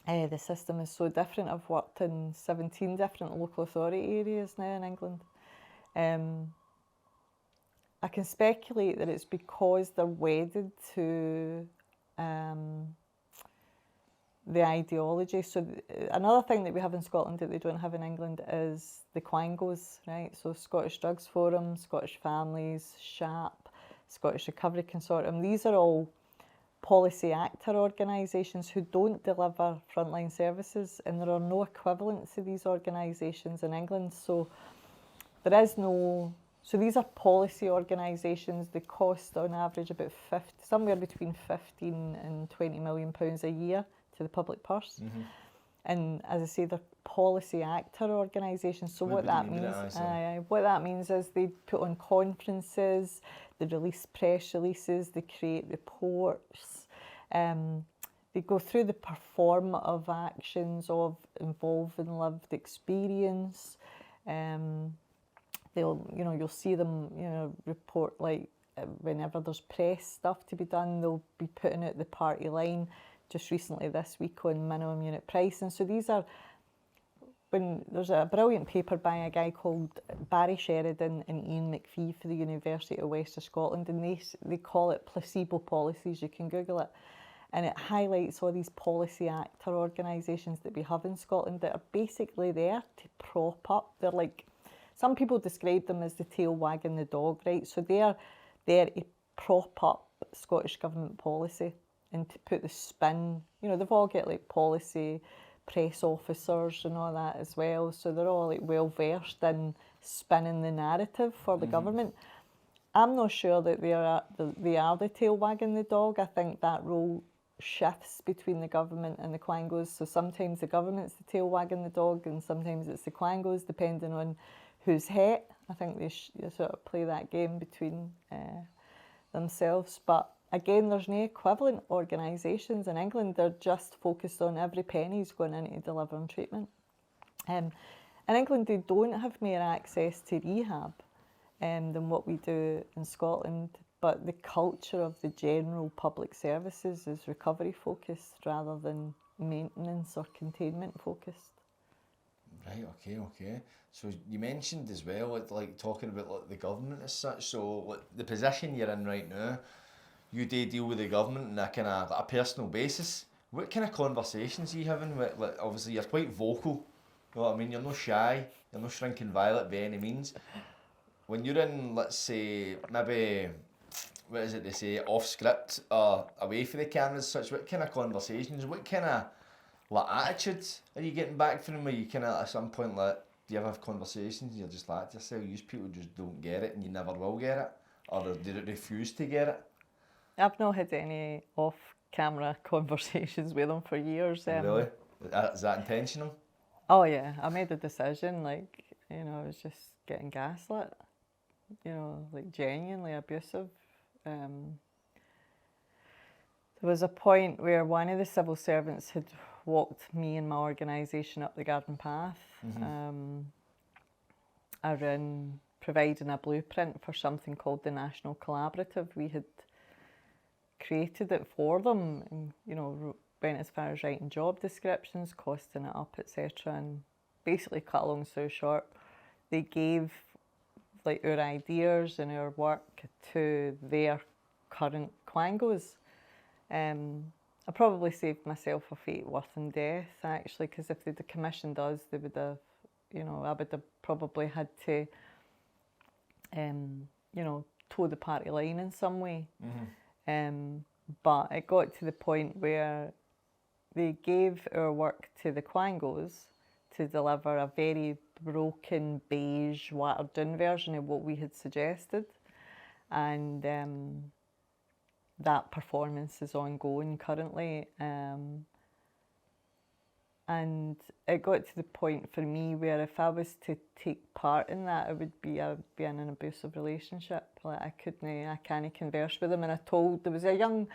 the system is so different. I've worked in 17 different local authority areas now in England. I can speculate that it's because they're wedded to the ideology. So another thing that we have in Scotland that they don't have in England is the quangos, right? So Scottish Drugs Forum, Scottish Families, SHAP, Scottish Recovery Consortium. These are all policy actor organisations who don't deliver frontline services, and there are no equivalents to these organisations in England. So there is no. So these are policy organisations. They cost on average about somewhere between 15 and 20 million pounds a year to the public purse. And as I say, they're policy actor organisations. So what that means is they put on conferences, they release press releases, they create reports, they go through the performative actions of involving lived experience. You'll see them, report like whenever there's press stuff to be done, they'll be putting out the party line. Just recently this week on minimum unit pricing. So these are, when there's a brilliant paper by a guy called Barry Sheridan and Ian McPhee for the University of West of Scotland, and they call it placebo policies. You can Google it, and it highlights all these policy actor organisations that we have in Scotland that are basically there to prop up. They're like, some people describe them as the tail wagging the dog, right? So they're there to prop up Scottish Government policy and to put the spin. They've all got like policy press officers and all that as well. So they're all like well versed in spinning the narrative for the government. I'm not sure that they are the tail wagging the dog. I think that role shifts between the government and the quangos. So sometimes the government's the tail wagging the dog, and sometimes it's the quangos, depending on who's het. I think they sort of play that game between themselves. But again, there's no equivalent organisations in England. They're just focused on every penny's going into delivering treatment. In England, they don't have more access to rehab than what we do in Scotland, but the culture of the general public services is recovery focused rather than maintenance or containment focused. Right, okay. So you mentioned as well, like talking about like the government as such, so like, the position you're in right now, you do deal with the government on a kind of a personal basis. What kind of conversations are you having with, like, obviously you're quite vocal, you know what I mean, you're not shy, you're not shrinking violet by any means. When you're in, let's say, maybe, what is it they say, off script or away from the cameras such, what kind of conversations, what kind of like attitudes are you getting back from them? Where you kind of at some point like, do you ever have conversations and you're just like to yourself, you people just don't get it and you never will get it, or do they refuse to get it? I've not had any off-camera conversations with them for years. Really? Is that intentional? Oh yeah, I made a decision, I was just getting gaslit, like genuinely abusive. There was a point where one of the civil servants had walked me and my organisation up the garden path, around providing a blueprint for something called the National Collaborative. We had created it for them, and went as far as writing job descriptions, costing it up, etc. And basically, cut a long story short, they gave like our ideas and our work to their current quangos. I probably saved myself a fate worse than death, actually, because if they'd commissioned us, they would have, I would have probably had to, toe the party line in some way. But it got to the point where they gave our work to the quangos to deliver a very broken, beige, watered down version of what we had suggested. And that performance is ongoing currently. And it got to the point for me where if I was to take part in that, it would be in an abusive relationship. Like I can't converse with them. And there was a young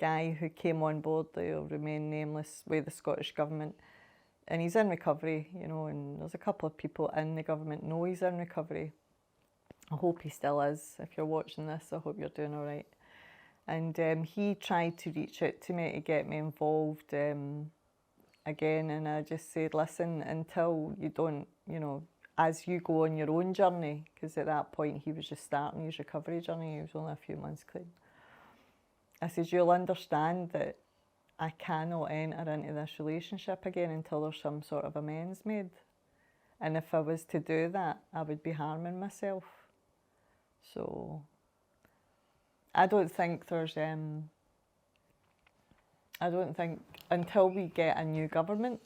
guy who came on board, he'll remain nameless, with the Scottish Government. And he's in recovery, and there's a couple of people in the government know he's in recovery. I hope he still is. If you're watching this, I hope you're doing all right. And he tried to reach out to me to get me involved again, and I just said, listen, until you don't, as you go on your own journey, because at that point he was just starting his recovery journey, he was only a few months clean. I said, you'll understand that I cannot enter into this relationship again until there's some sort of amends made. And if I was to do that, I would be harming myself. So I don't think until we get a new government,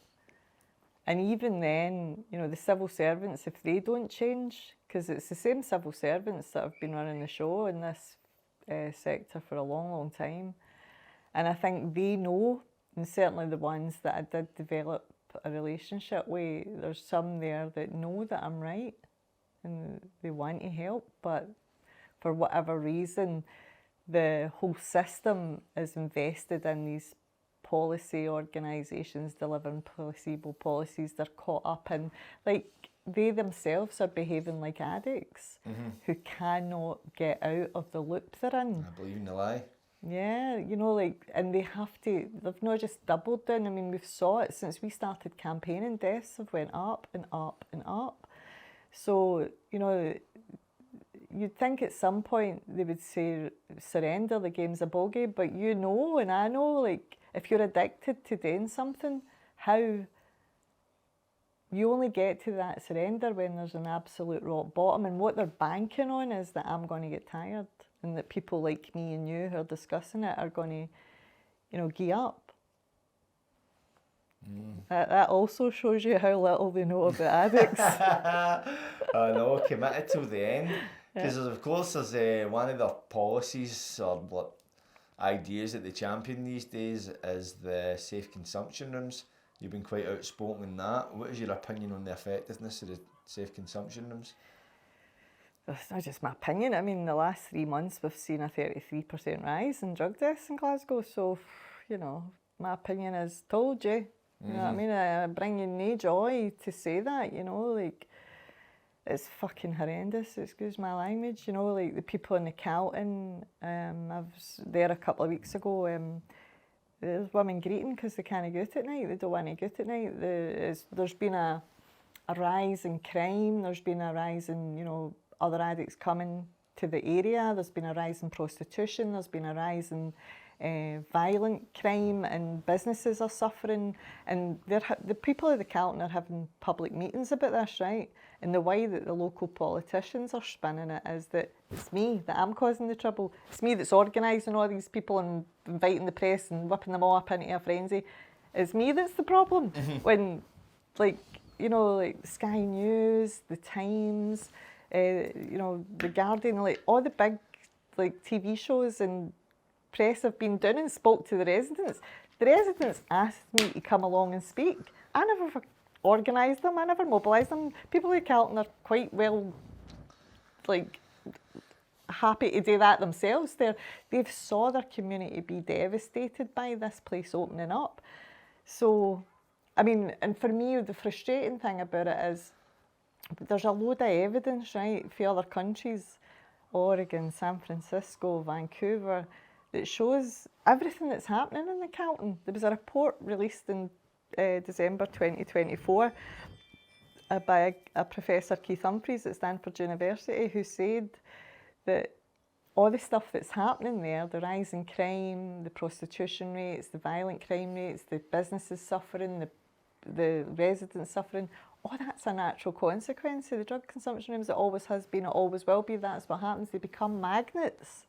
and even then, you know, the civil servants, if they don't change, because it's the same civil servants that have been running the show in this sector for a long, long time. And I think they know, and certainly the ones that I did develop a relationship with, there's some there that know that I'm right and they want to help, but for whatever reason, the whole system is invested in these policy organisations delivering placebo policies. They're caught up in, like, they themselves are behaving like addicts who cannot get out of the loop they're in. I believe in the lie. Yeah, you know, like, and they've not just doubled down. I mean, we've saw it since we started campaigning. Deaths have went up and up and up. So, you know, you'd think at some point they would say, surrender, the game's a ball game, but you know, and I know, like, if you're addicted to doing something, how you only get to that surrender when there's an absolute rock bottom, and what they're banking on is that I'm going to get tired, and that people like me and you who are discussing it are going to, you know, gear up. That also shows you how little they know about addicts. I know, committed till the end. Because of course there's one of the policies or ideas that they champion these days is the safe consumption rooms. You've been quite outspoken in that. What is your opinion on the effectiveness of the safe consumption rooms? That's not just my opinion. I mean, the last 3 months we've seen a 33% rise in drug deaths in Glasgow. So, you know, my opinion is told you. You know what I mean? I bring you no joy to say that, you know, like, it's fucking horrendous, excuse my language, you know, like the people in the Calton, I was there a couple of weeks ago, there's women greeting because they can't go out at night, they don't want to go out at night. There's been a rise in crime, there's been a rise in, you know, other addicts coming to the area, there's been a rise in prostitution, there's been a rise in violent crime, and businesses are suffering, and the people of the Calton are having public meetings about this, right? And the way that the local politicians are spinning it is that it's me, that I'm causing the trouble. It's me that's organising all these people and inviting the press and whipping them all up into a frenzy. It's me that's the problem. When, like, you know, like Sky News, The Times, you know, The Guardian, like all the big, like, TV shows and press have been down and spoke to the residents. The residents asked me to come along and speak. I never organised them, I never mobilised them. People in Calton are quite well, like, happy to do that themselves. They've saw their community be devastated by this place opening up. So, I mean, and for me, the frustrating thing about it is there's a load of evidence, right, for other countries, Oregon, San Francisco, Vancouver, that shows everything that's happening in the Calton. There was a report released in December 2024 by a Professor Keith Humphreys at Stanford University, who said that all the stuff that's happening there, the rise in crime, the prostitution rates, the violent crime rates, the businesses suffering, the residents suffering, all that's a natural consequence of the drug consumption rooms. It always has been, it always will be. That's what happens. They become magnets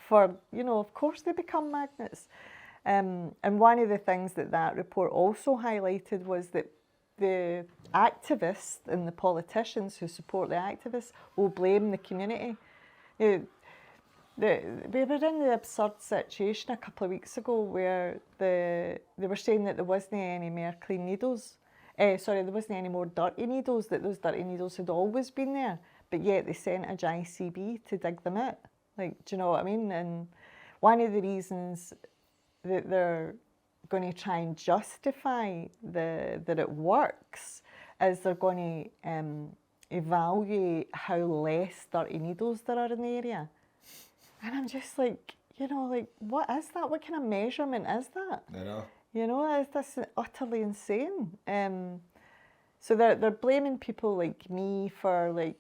for, you know, of course they become magnets. And one of the things that report also highlighted was that the activists and the politicians who support the activists will blame the community. We were in the absurd situation a couple of weeks ago where they were saying that there wasn't any more clean needles. There wasn't any more dirty needles, that those dirty needles had always been there, but yet they sent a JCB to dig them out. Like, do you know what I mean? And one of the reasons that they're going to try and justify that it works is they're going to evaluate how less dirty needles there are in the area. And I'm just like, you know, like, what is that? What kind of measurement is that? I know. You know, that's utterly insane. So they're blaming people like me for, like,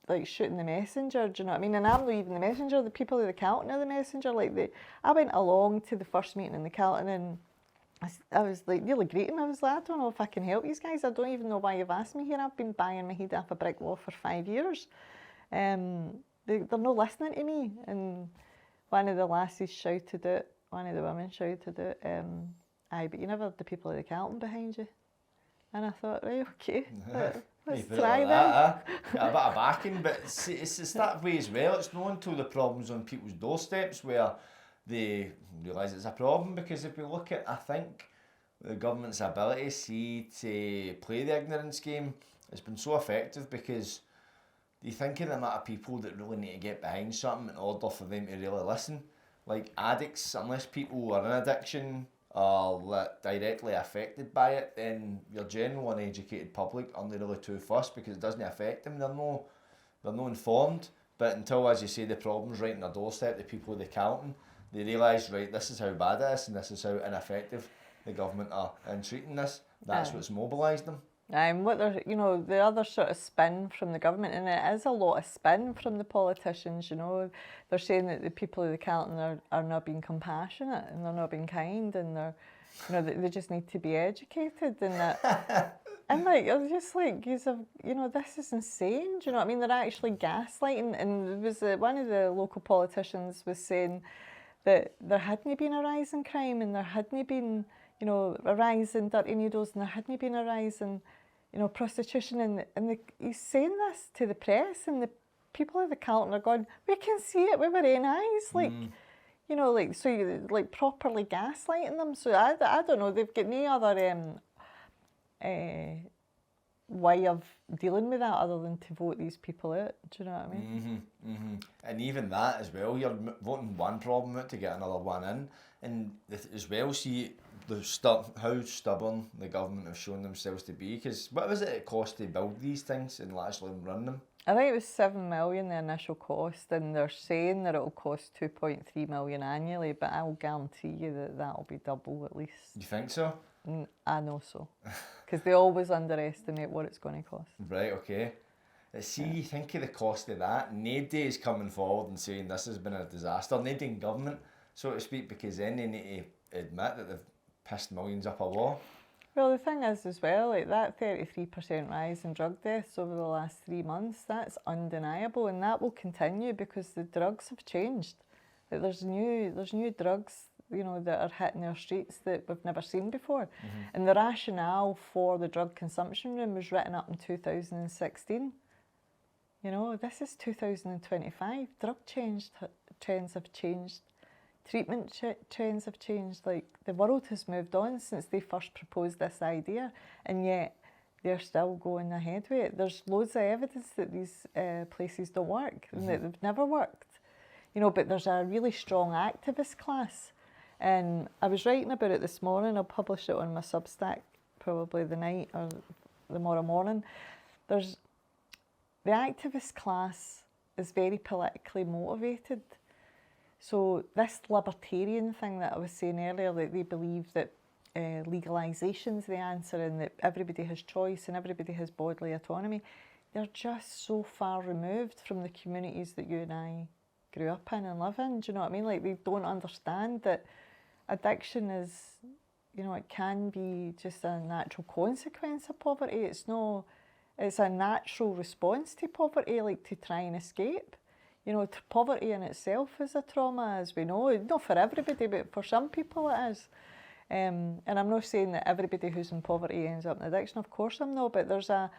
like shooting the messenger, do you know what I mean? And I'm not even the messenger, the people of the Calton are the messenger. Like I went along to the first meeting in the Calton and I was like really greeting. I was like, I don't know if I can help you guys. I don't even know why you've asked me here. I've been banging my head off a brick wall for 5 years. They're not listening to me. And one of the lassies shouted it, one of the women shouted it, aye, but you never had the people of the Calton behind you. And I thought, right, okay, let's try that. Get a bit of backing, but it's that way as well. It's not until the problem's on people's doorsteps where they realise it's a problem, because if we look at, I think, the government's ability to play the ignorance game, it's been so effective, because you think of the amount of people that really need to get behind something in order for them to really listen. Like addicts, unless people are in addiction are directly affected by it, then your general uneducated public aren't really too fussed, because it doesn't affect them. They're no informed. But until, as you say, the problem's right on their doorstep, the people of the Calton, they realise, right, this is how bad it is and this is how ineffective the government are in treating this. That's what's mobilised them. And what they're, the other sort of spin from the government, and it is a lot of spin from the politicians, they're saying that the people of the Calton are not being compassionate and they're not being kind, and they just need to be educated, and that. And like, I was just like, this is insane. Do you know what I mean? They're actually gaslighting, and there was one of the local politicians was saying that there hadn't been a rise in crime, and there hadn't been, a rise in dirty needles, and there hadn't been a rise in, prostitution, and he's saying this to the press, and the people of the Calton are going, we can see it with our own eyes, like, so you like properly gaslighting them. So I don't know, they've got no other way of dealing with that other than to vote these people out. Do you know what I mean? And even that as well, you're voting one problem out to get another one in, and as well, see how stubborn the government have shown themselves to be. Because what was it cost to build these things and actually run them? I think it was 7 million the initial cost, and they're saying that it'll cost 2.3 million annually, but I'll guarantee you that that'll be double at least. You think so? I know so, because they always underestimate what it's going to cost. Right, okay. See, think of the cost of that. Nobody is coming forward and saying this has been a disaster. Nobody in government, so to speak, because then they need to admit that they've pissed millions up a wall. Well, the thing is as well, like that 33% rise in drug deaths over the last 3 months, that's undeniable, and that will continue because the drugs have changed. Like there's new drugs, that are hitting our streets that we've never seen before. And the rationale for the drug consumption room was written up in 2016. This is 2025. Drug trends have changed. Treatment trends have changed. Like, the world has moved on since they first proposed this idea, and yet they're still going ahead with it. There's loads of evidence that these places don't work, and that they've never worked. But there's a really strong activist class. And I was writing about it this morning. I'll publish it on my Substack probably the night or tomorrow morning. The activist class is very politically motivated. So this libertarian thing that I was saying earlier, that they believe that legalisation's the answer and that everybody has choice and everybody has bodily autonomy, they're just so far removed from the communities that you and I grew up in and live in. Do you know what I mean? Like, they don't understand that addiction is, it can be just a natural consequence of poverty. It's a natural response to poverty, like to try and escape. Poverty in itself is a trauma, as we know. Not for everybody, but for some people it is. And I'm not saying that everybody who's in poverty ends up in addiction. Of course I'm not, but there's an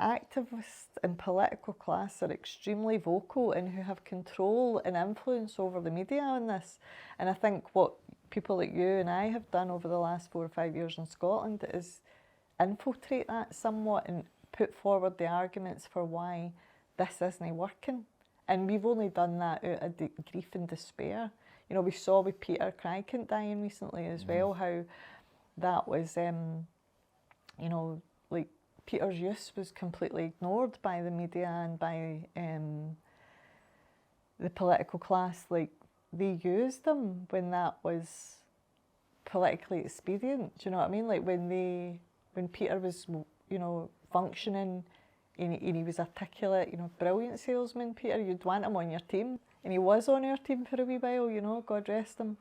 activist and political class that are extremely vocal and who have control and influence over the media on this. And I think what people like you and I have done over the last 4 or 5 years in Scotland is infiltrate that somewhat and put forward the arguments for why this isn't working. And we've only done that out of grief and despair. We saw with Peter Crykent dying recently as well, how that was, like, Peter's use was completely ignored by the media and by the political class. Like, they used them when that was politically expedient. Do you know what I mean? Like, when Peter was, functioning, and he was articulate, you know, brilliant salesman, Peter. You'd want him on your team, and he was on our team for a wee while, you know, God rest him.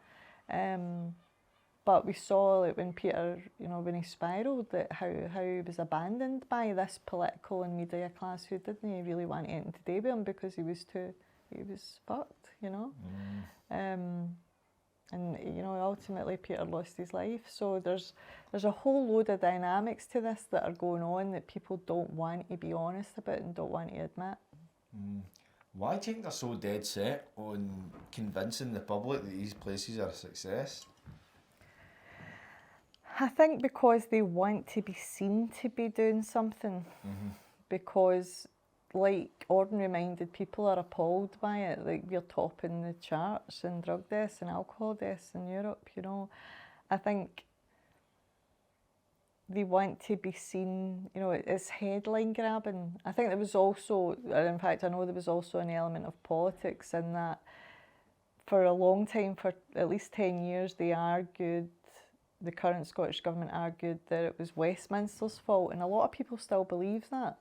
But we saw, like, when Peter, you know, when he spiralled, that how he was abandoned by this political and media class who didn't really want anything to do with him because he was fucked, you know. And, you know, ultimately Peter lost his life. So there's a whole load of dynamics to this that are going on that people don't want to be honest about and don't want to admit. Why do you think they're so dead set on convincing the public that these places are a success? I think because they want to be seen to be doing something. Because, like, ordinary-minded people are appalled by it. Like, we're topping the charts in drug deaths and alcohol deaths in Europe, you know. I think they want to be seen, you know, it's headline grabbing. I think there was also, in fact, I know there was also an element of politics in that. For a long time, for at least 10 years, the current Scottish Government argued that it was Westminster's fault, and a lot of people still believe that.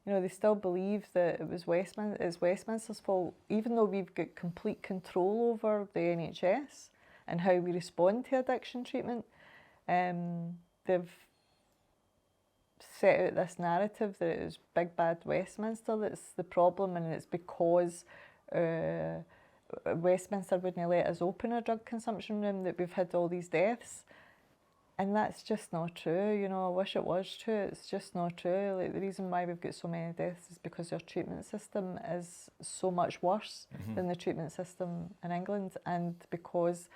You know, they still believe that it's Westminster's fault, even though we've got complete control over the NHS and how we respond to addiction treatment. They've set out this narrative that it was big bad Westminster that's the problem, and it's because Westminster wouldn't let us open a drug consumption room that we've had all these deaths. And that's just not true, you know. I wish it was true. It's just not true. Like, the reason why we've got so many deaths is because our treatment system is so much worse than the treatment system in England, and because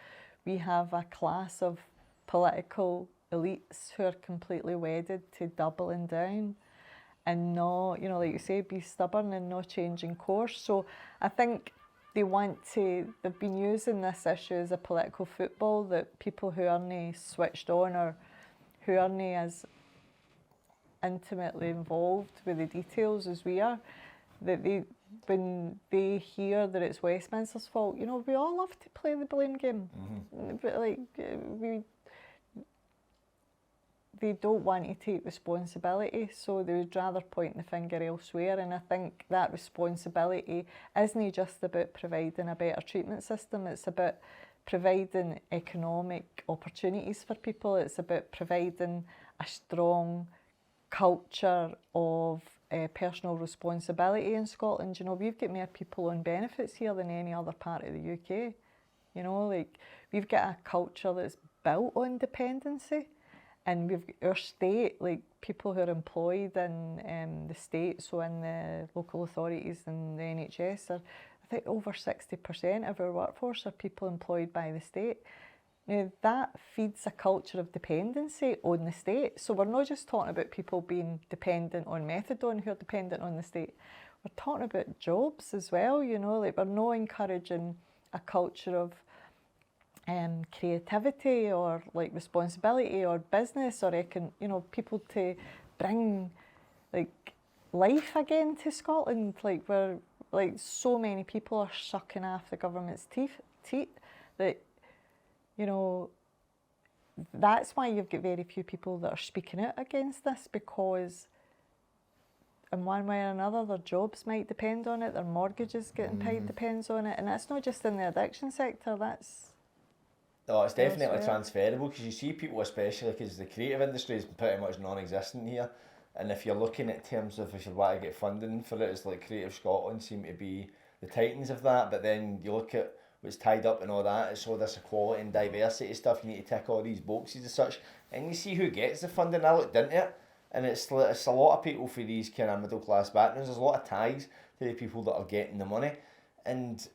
we have a class of political elites who are completely wedded to doubling down and not, you know, like you say, be stubborn and not changing course. So I think they've been using this issue as a political football, that people who aren't switched on or who aren't as intimately involved with the details as we are, that when they hear that it's Westminster's fault, you know, we all love to play the blame game. But, like, they don't want to take responsibility, so they would rather point the finger elsewhere. And I think that responsibility isn't just about providing a better treatment system, it's about providing economic opportunities for people, it's about providing a strong culture of personal responsibility in Scotland. You know, we've got more people on benefits here than any other part of the UK. You know, like, we've got a culture that's built on dependency. And we've got our state, like, people who are employed in the state, so in the local authorities and the NHS, I think over 60% of our workforce are people employed by the state. Now, that feeds a culture of dependency on the state. So we're not just talking about people being dependent on methadone who are dependent on the state. We're talking about jobs as well, you know, like, we're not encouraging a culture of creativity or, like, responsibility or business or you know, people to bring, like, life again to Scotland. Like, where, like, so many people are sucking off the government's teeth that, you know, that's why you've got very few people that are speaking out against this, because in one way or another their jobs might depend on it, their mortgages getting paid depends on it, and that's not just in the addiction sector, that's... Oh, it's definitely transferable, because you see people, especially because the creative industry is pretty much non-existent here, and if you're looking at terms of if you want to get funding for it, it's like Creative Scotland seem to be the titans of that, but then you look at what's tied up and all that, it's all this equality and diversity stuff, you need to tick all these boxes as such, and you see who gets the funding. I looked into it, and it's a lot of people for these kind of middle class backgrounds, there's a lot of ties to the people that are getting the money, and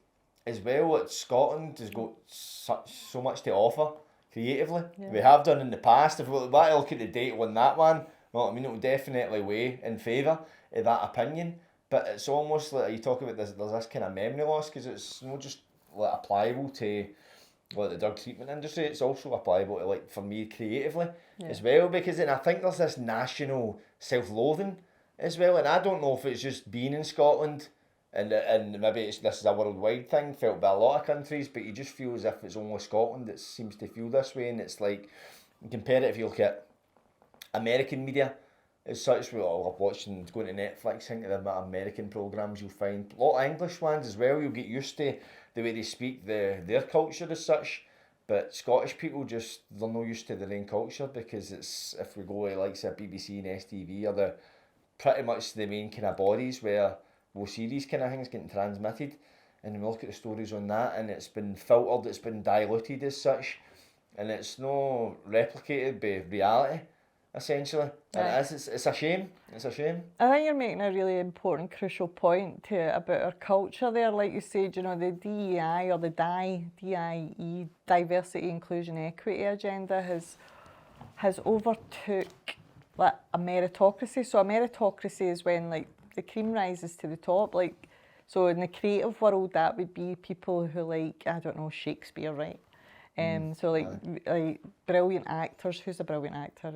as well, Scotland has got so much to offer creatively. Yeah. We have done in the past. If we look at the data on that one, well, I mean, it will definitely weigh in favour of that opinion. But it's almost like you talk about there's this kind of memory loss, because it's not just, like, applicable to, like, the drug treatment industry. It's also applicable to, like, for me, creatively as well, because then I think there's this national self-loathing as well, and I don't know if it's just being in Scotland. And maybe this is a worldwide thing, felt by a lot of countries, but you just feel as if it's only Scotland that seems to feel this way. And it's like, compare it if you look at American media, as such. We all love watching, going to Netflix, think of the American programmes you'll find. A lot of English ones as well, you'll get used to the way they speak their culture as such. But Scottish people just, they're not used to their own culture, because it's, if we go to like say BBC and STV, are the pretty much the main kind of bodies where we'll see these kind of things getting transmitted, and we look at the stories on that, and it's been filtered, it's been diluted as such, and it's not replicated by reality, essentially. And Right. it's a shame. It's a shame. I think you're making a really important, crucial point about our culture there. Like you said, you know, the DEI or the DIE, diversity, inclusion, equity agenda has overtook like a meritocracy. So a meritocracy is when like the cream rises to the top. Like, so in the creative world, that would be people who like, I don't know, Shakespeare, right? So like brilliant actors. Who's a brilliant actor?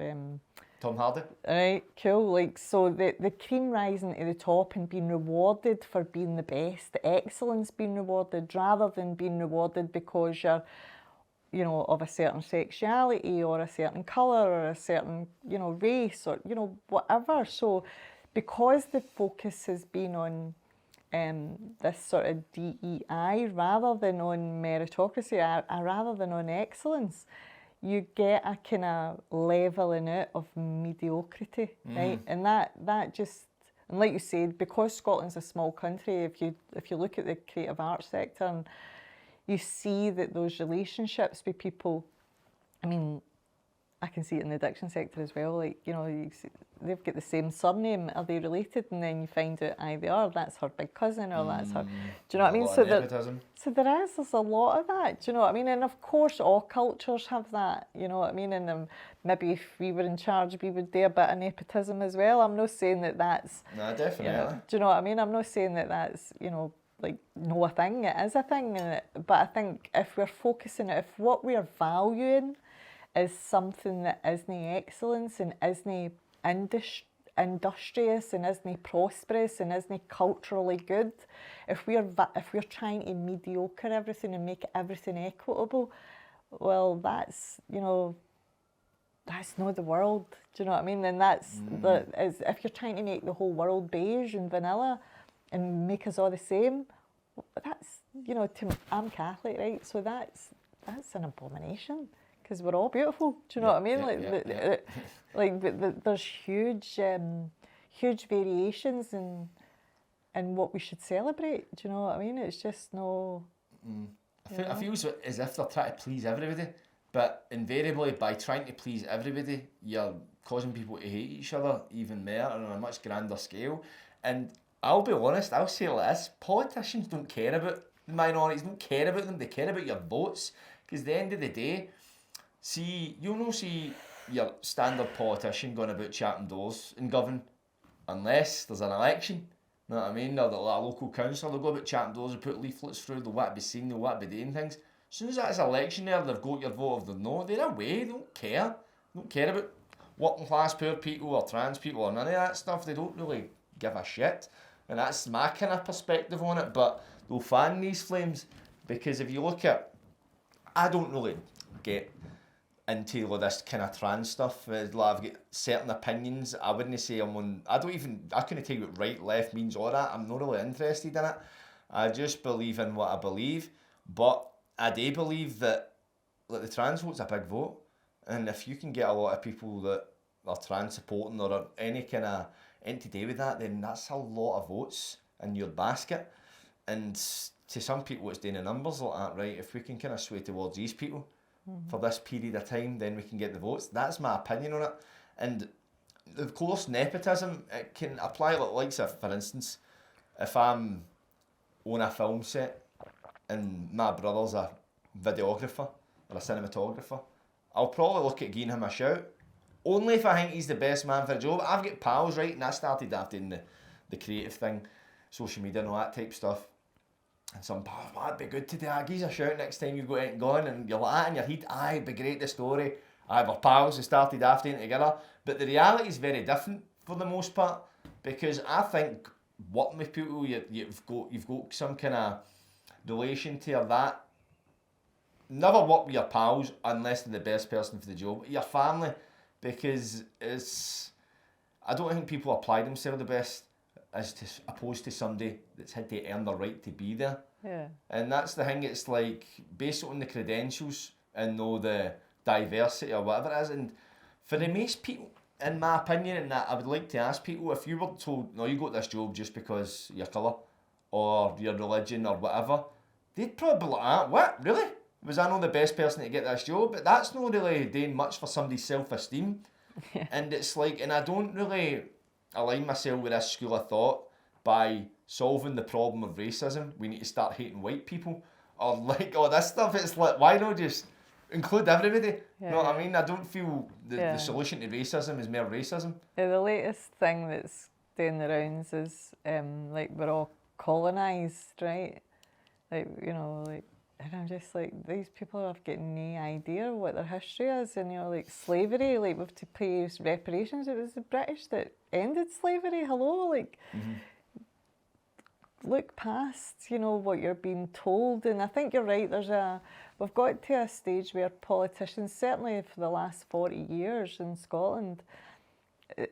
Tom Hardy. Right, cool. Like, so the cream rising to the top and being rewarded for being the best, the excellence being rewarded, rather than being rewarded because you're, you know, of a certain sexuality or a certain colour or a certain, you know, race or, you know, whatever. So because the focus has been on this sort of DEI rather than on meritocracy, rather than on excellence, you get a kind of leveling out of mediocrity, right? And that just, and like you said, because Scotland's a small country, if you look at the creative arts sector and you see that those relationships with people, I mean, I can see it in the addiction sector as well. Like, you know, they've got the same surname. Are they related? And then you find out, aye, they are. That's her big cousin, or that's her. Do you know what I mean? So there's a lot of that. Do you know what I mean? And of course, all cultures have that. You know what I mean? And maybe if we were in charge, we would do a bit of nepotism as well. I'm not saying that that's. No, definitely. You know, do you know what I mean? I'm not saying that that's, you know, like no a thing. It is a thing. But I think if we're focusing, if what we are valuing is something that isn't excellence and isn't industrious and isn't prosperous and isn't culturally good, if we're trying to mediocre everything and make everything equitable, well, that's, you know, that's not the world. Do you know what I mean? And that's if you're trying to make the whole world beige and vanilla and make us all the same, that's, you know, I'm Catholic, right? So that's an abomination. Because we're all beautiful. Do you know what I mean? Like there's huge variations in what we should celebrate. Do you know what I mean? It's just no. I feel as if they're trying to please everybody, but invariably by trying to please everybody, you're causing people to hate each other even more and on a much grander scale. And I'll be honest, I'll say it like this: politicians don't care about the minorities, don't care about them. They care about your votes. Because at the end of the day, you'll not see your standard politician going about chatting doors in Govan unless there's an election. You know what I mean? Or like a local council, they'll go about chatting doors and put leaflets through, they'll want to be seen, they'll want to be doing things. As soon as that's election there, they've got your vote, if they're no, they're away, they don't care. They don't care about working class poor people or trans people or none of that stuff. They don't really give a shit. And that's my kind of perspective on it. But they'll fan these flames, because if you look at, I don't really get into all this kind of trans stuff. I've got certain opinions. I wouldn't say I'm on. I couldn't tell you what right, left means or that. I'm not really interested in it. I just believe in what I believe. But I do believe that like the trans vote's a big vote, and if you can get a lot of people that are trans supporting or any kind of entity with that, then that's a lot of votes in your basket. And to some people, it's doing the numbers like that, right? If we can kind of sway towards these people for this period of time, then we can get the votes. That's my opinion on it. And of course, nepotism, it can apply like for instance, if I'm on a film set and my brother's a videographer or a cinematographer, I'll probably look at giving him a shout. Only if I think he's the best man for the job. I've got pals, right, and I started doing the creative thing, social media and all that type stuff. And some pals, that'd be good today. I give you a shout next time you've got it going, and you're like that in your head, aye, it'd be great, the story. Aye, we're pals, we started after it together. But the reality is very different for the most part, because I think working with people, you've got some kind of relation to that. Never work with your pals unless they're the best person for the job. Your family, because I don't think people apply themselves the best as opposed to somebody that's had to earn the right to be there. Yeah. And that's the thing, it's like, based on the credentials and no the diversity or whatever it is. And for the most people, in my opinion, and that I would like to ask people, if you were told, no, you got this job just because your colour or your religion or whatever, they'd probably be like, ah, what, really? Was I not the best person to get this job? But that's not really doing much for somebody's self-esteem. Yeah. And it's like, and I don't really align myself with this school of thought by solving the problem of racism. We need to start hating white people or like all this stuff. It's like, why not just include everybody? Yeah. You know what I mean? I don't feel the solution to racism is more racism. Yeah, the latest thing that's doing the rounds is like we're all colonised, right? Like, you know, like, and I'm just like, these people have got no idea what their history is, and you know, like slavery, like we have to pay reparations. It was the British that ended slavery. Hello, like look past, you know, what you're being told. And I think you're right. We've got to a stage where politicians, certainly for the last 40 years in Scotland,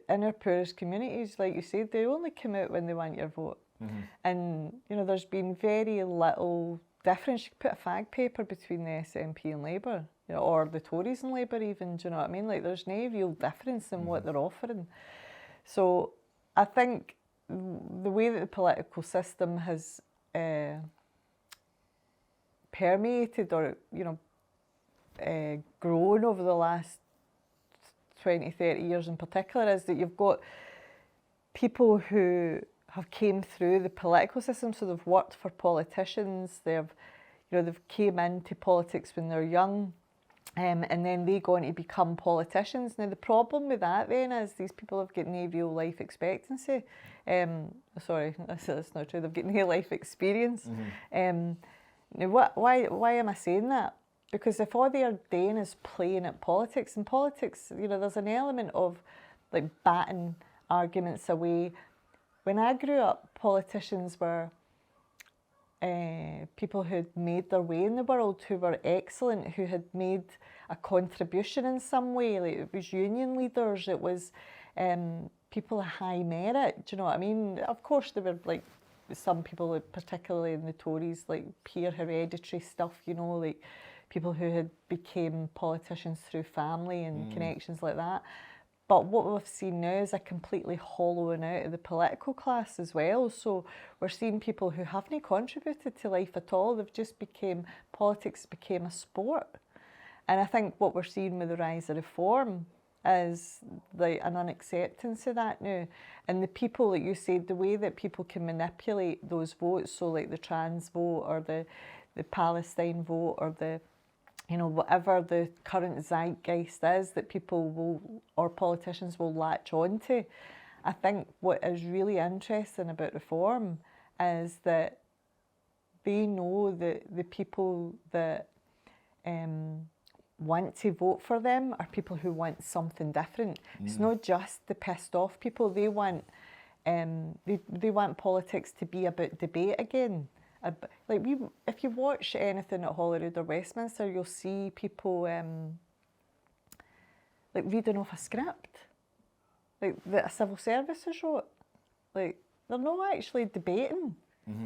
in our poorest communities, like you said, they only come out when they want your vote. And you know, there's been very little difference. You could put a fag paper between the SNP and Labour, you know, or the Tories and Labour even, do you know what I mean? Like there's no real difference in what they're offering. So I think the way that the political system has permeated or, you know, grown over the last 20, 30 years in particular is that you've got people who have came through the political system, so they've worked for politicians, they've came into politics when they're young, and then they go on to become politicians. Now the problem with that then is these people have got no real life expectancy. Sorry, that's not true. They've got no life experience. Now why am I saying that? Because if all they're doing is playing at politics, and politics, you know, there's an element of like batting arguments away. When I grew up, politicians were people who had made their way in the world, who were excellent, who had made a contribution in some way. Like it was union leaders, it was people of high merit. Do you know what I mean? Of course, there were like some people, particularly in the Tories, like peer hereditary stuff. You know, like people who had became politicians through family and connections like that. But what we've seen now is a completely hollowing out of the political class as well. So we're seeing people who haven't contributed to life at all. They've just politics became a sport. And I think what we're seeing with the rise of reform is like an unacceptance of that now. And the people, like you said, the way that people can manipulate those votes, so like the trans vote or the Palestine vote or the, you know, whatever the current zeitgeist is that people will, or politicians will latch onto. I think what is really interesting about reform is that they know that the people that want to vote for them are people who want something different. It's not just the pissed off people. They want they want politics to be about debate again. Like if you watch anything at Holyrood or Westminster, you'll see people like reading off a script, like that a civil service has wrote. Like they're not actually debating;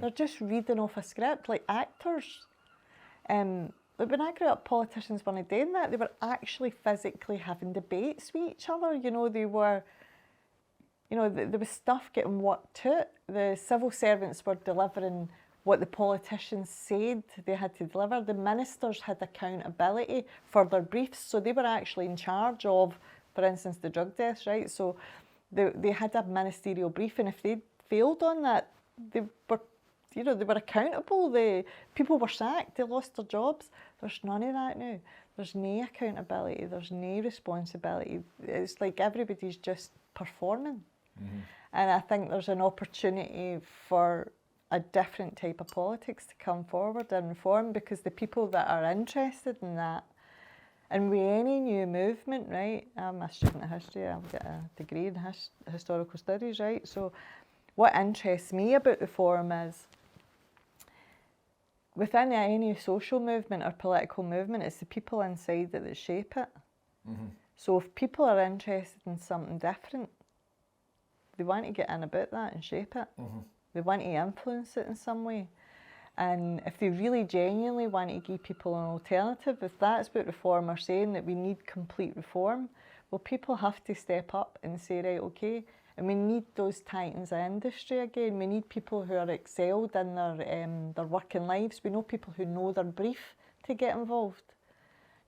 they're just reading off a script, like actors. Like when I grew up, politicians weren't doing that. They were actually physically having debates with each other. You know, they were. You know, there was stuff getting worked out. The civil servants were delivering what the politicians said they had to deliver. The ministers had accountability for their briefs, so they were actually in charge of, for instance, the drug deaths, right? So they had a ministerial brief, and if they failed on that, they were, you know, they were accountable. The people were sacked, they lost their jobs. There's none of that now. There's no accountability, there's no responsibility. It's like everybody's just performing. And I think there's an opportunity for a different type of politics to come forward and reform, because the people that are interested in that, and with any new movement, right, I'm a student of history, I've got a degree in historical studies, right, so what interests me about reform is within any social movement or political movement, it's the people inside that shape it. So if people are interested in something different, they want to get in about that and shape it. They want to influence it in some way. And if they really genuinely want to give people an alternative, if that's what Reform are saying, that we need complete reform, well, people have to step up and say, right, okay, and we need those titans of industry again. We need people who are excelled in their working lives. We know people who know their brief to get involved.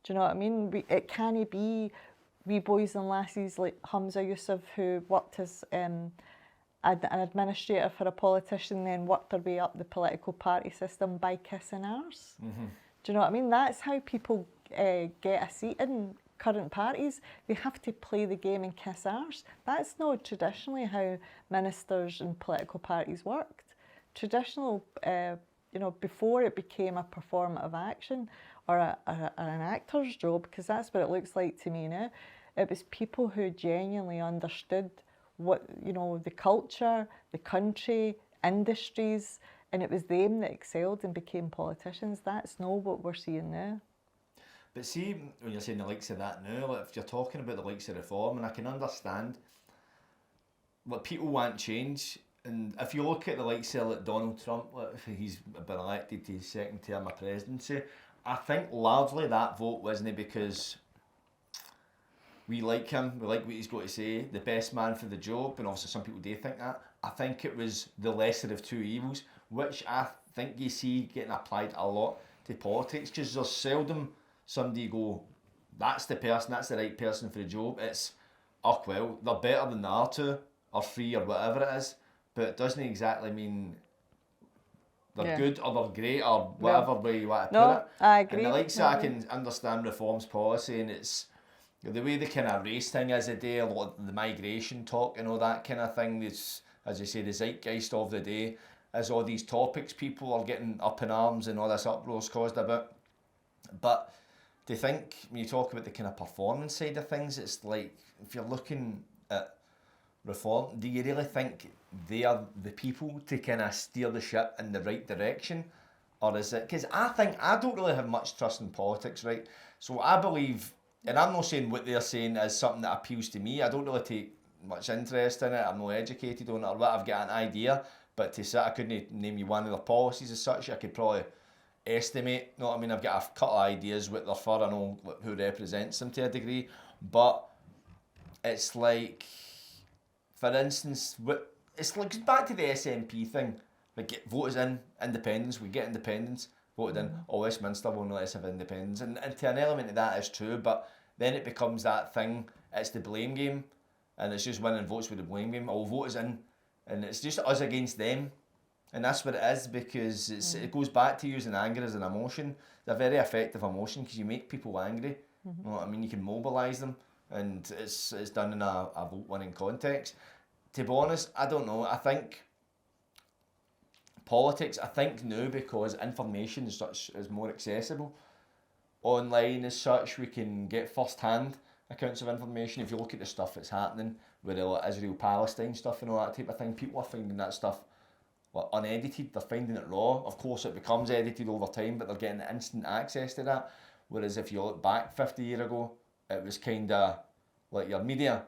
Do you know what I mean? It can't be wee boys and lassies like Hamza Yusuf, who worked as an administrator for a politician, then worked their way up the political party system by kissing arse. Do you know what I mean? That's how people get a seat in current parties. They have to play the game and kiss arse. That's not traditionally how ministers and political parties worked. Traditional, before it became a performative action or an actor's job, because that's what it looks like to me now, it was people who genuinely understood what, the culture, the country, industries, and it was them that excelled and became politicians. That's not what we're seeing now. But see, when you're saying the likes of that now, like if you're talking about the likes of Reform, and I can understand what people want change, and if you look at the likes of like Donald Trump, like he's been elected to his second term of presidency, I think largely that vote wasn't because we like him, we like what he's got to say, the best man for the job, and obviously some people do think that. I think it was the lesser of two evils, which I think you see getting applied a lot to politics, because there's seldom somebody go, that's the person, that's the right person for the job. It's, oh well, they're better than the other two, or three, or whatever it is, but it doesn't exactly mean they're good or they're great or whatever way you want to put it. I agree. And the likes I can understand Reform's policy, and it's the way the kind of race thing is today, a lot of the migration talk and all that kind of thing, is, as you say, the zeitgeist of the day, as all these topics people are getting up in arms and all this uproar's caused about. But do you think, when you talk about the kind of performance side of things, it's like, if you're looking at Reform, do you really think they are the people to kind of steer the ship in the right direction? Or is it, because I think I don't really have much trust in politics, right? So I believe, and I'm not saying what they're saying is something that appeals to me, I don't really take much interest in it, I'm not educated on it or what, I've got an idea, but to say I couldn't name you one of their policies as such, I could probably estimate, you know what I mean, I've got a couple of ideas what they're for, I know who represents them to a degree, but it's like, for instance, it's like back to the SNP thing, like get voters in, independence, we get independence, voted in, Westminster will not let us have independence, and to an element of that is true, but then it becomes that thing, it's the blame game, and it's just winning votes with the blame game, voters in, and it's just us against them. And that's what it is, because it goes back to using anger as an emotion. It's a very effective emotion because you make people angry. You know what I mean? You can mobilise them, and it's done in a vote-winning context. To be honest, I don't know. I think politics, now because information is more accessible online as such, we can get first-hand accounts of information. If you look at the stuff that's happening with the Israel-Palestine stuff and all that type of thing, people are finding that stuff unedited, they're finding it raw. Of course it becomes edited over time, but they're getting instant access to that. Whereas if you look back 50 years ago, it was kind of like your media,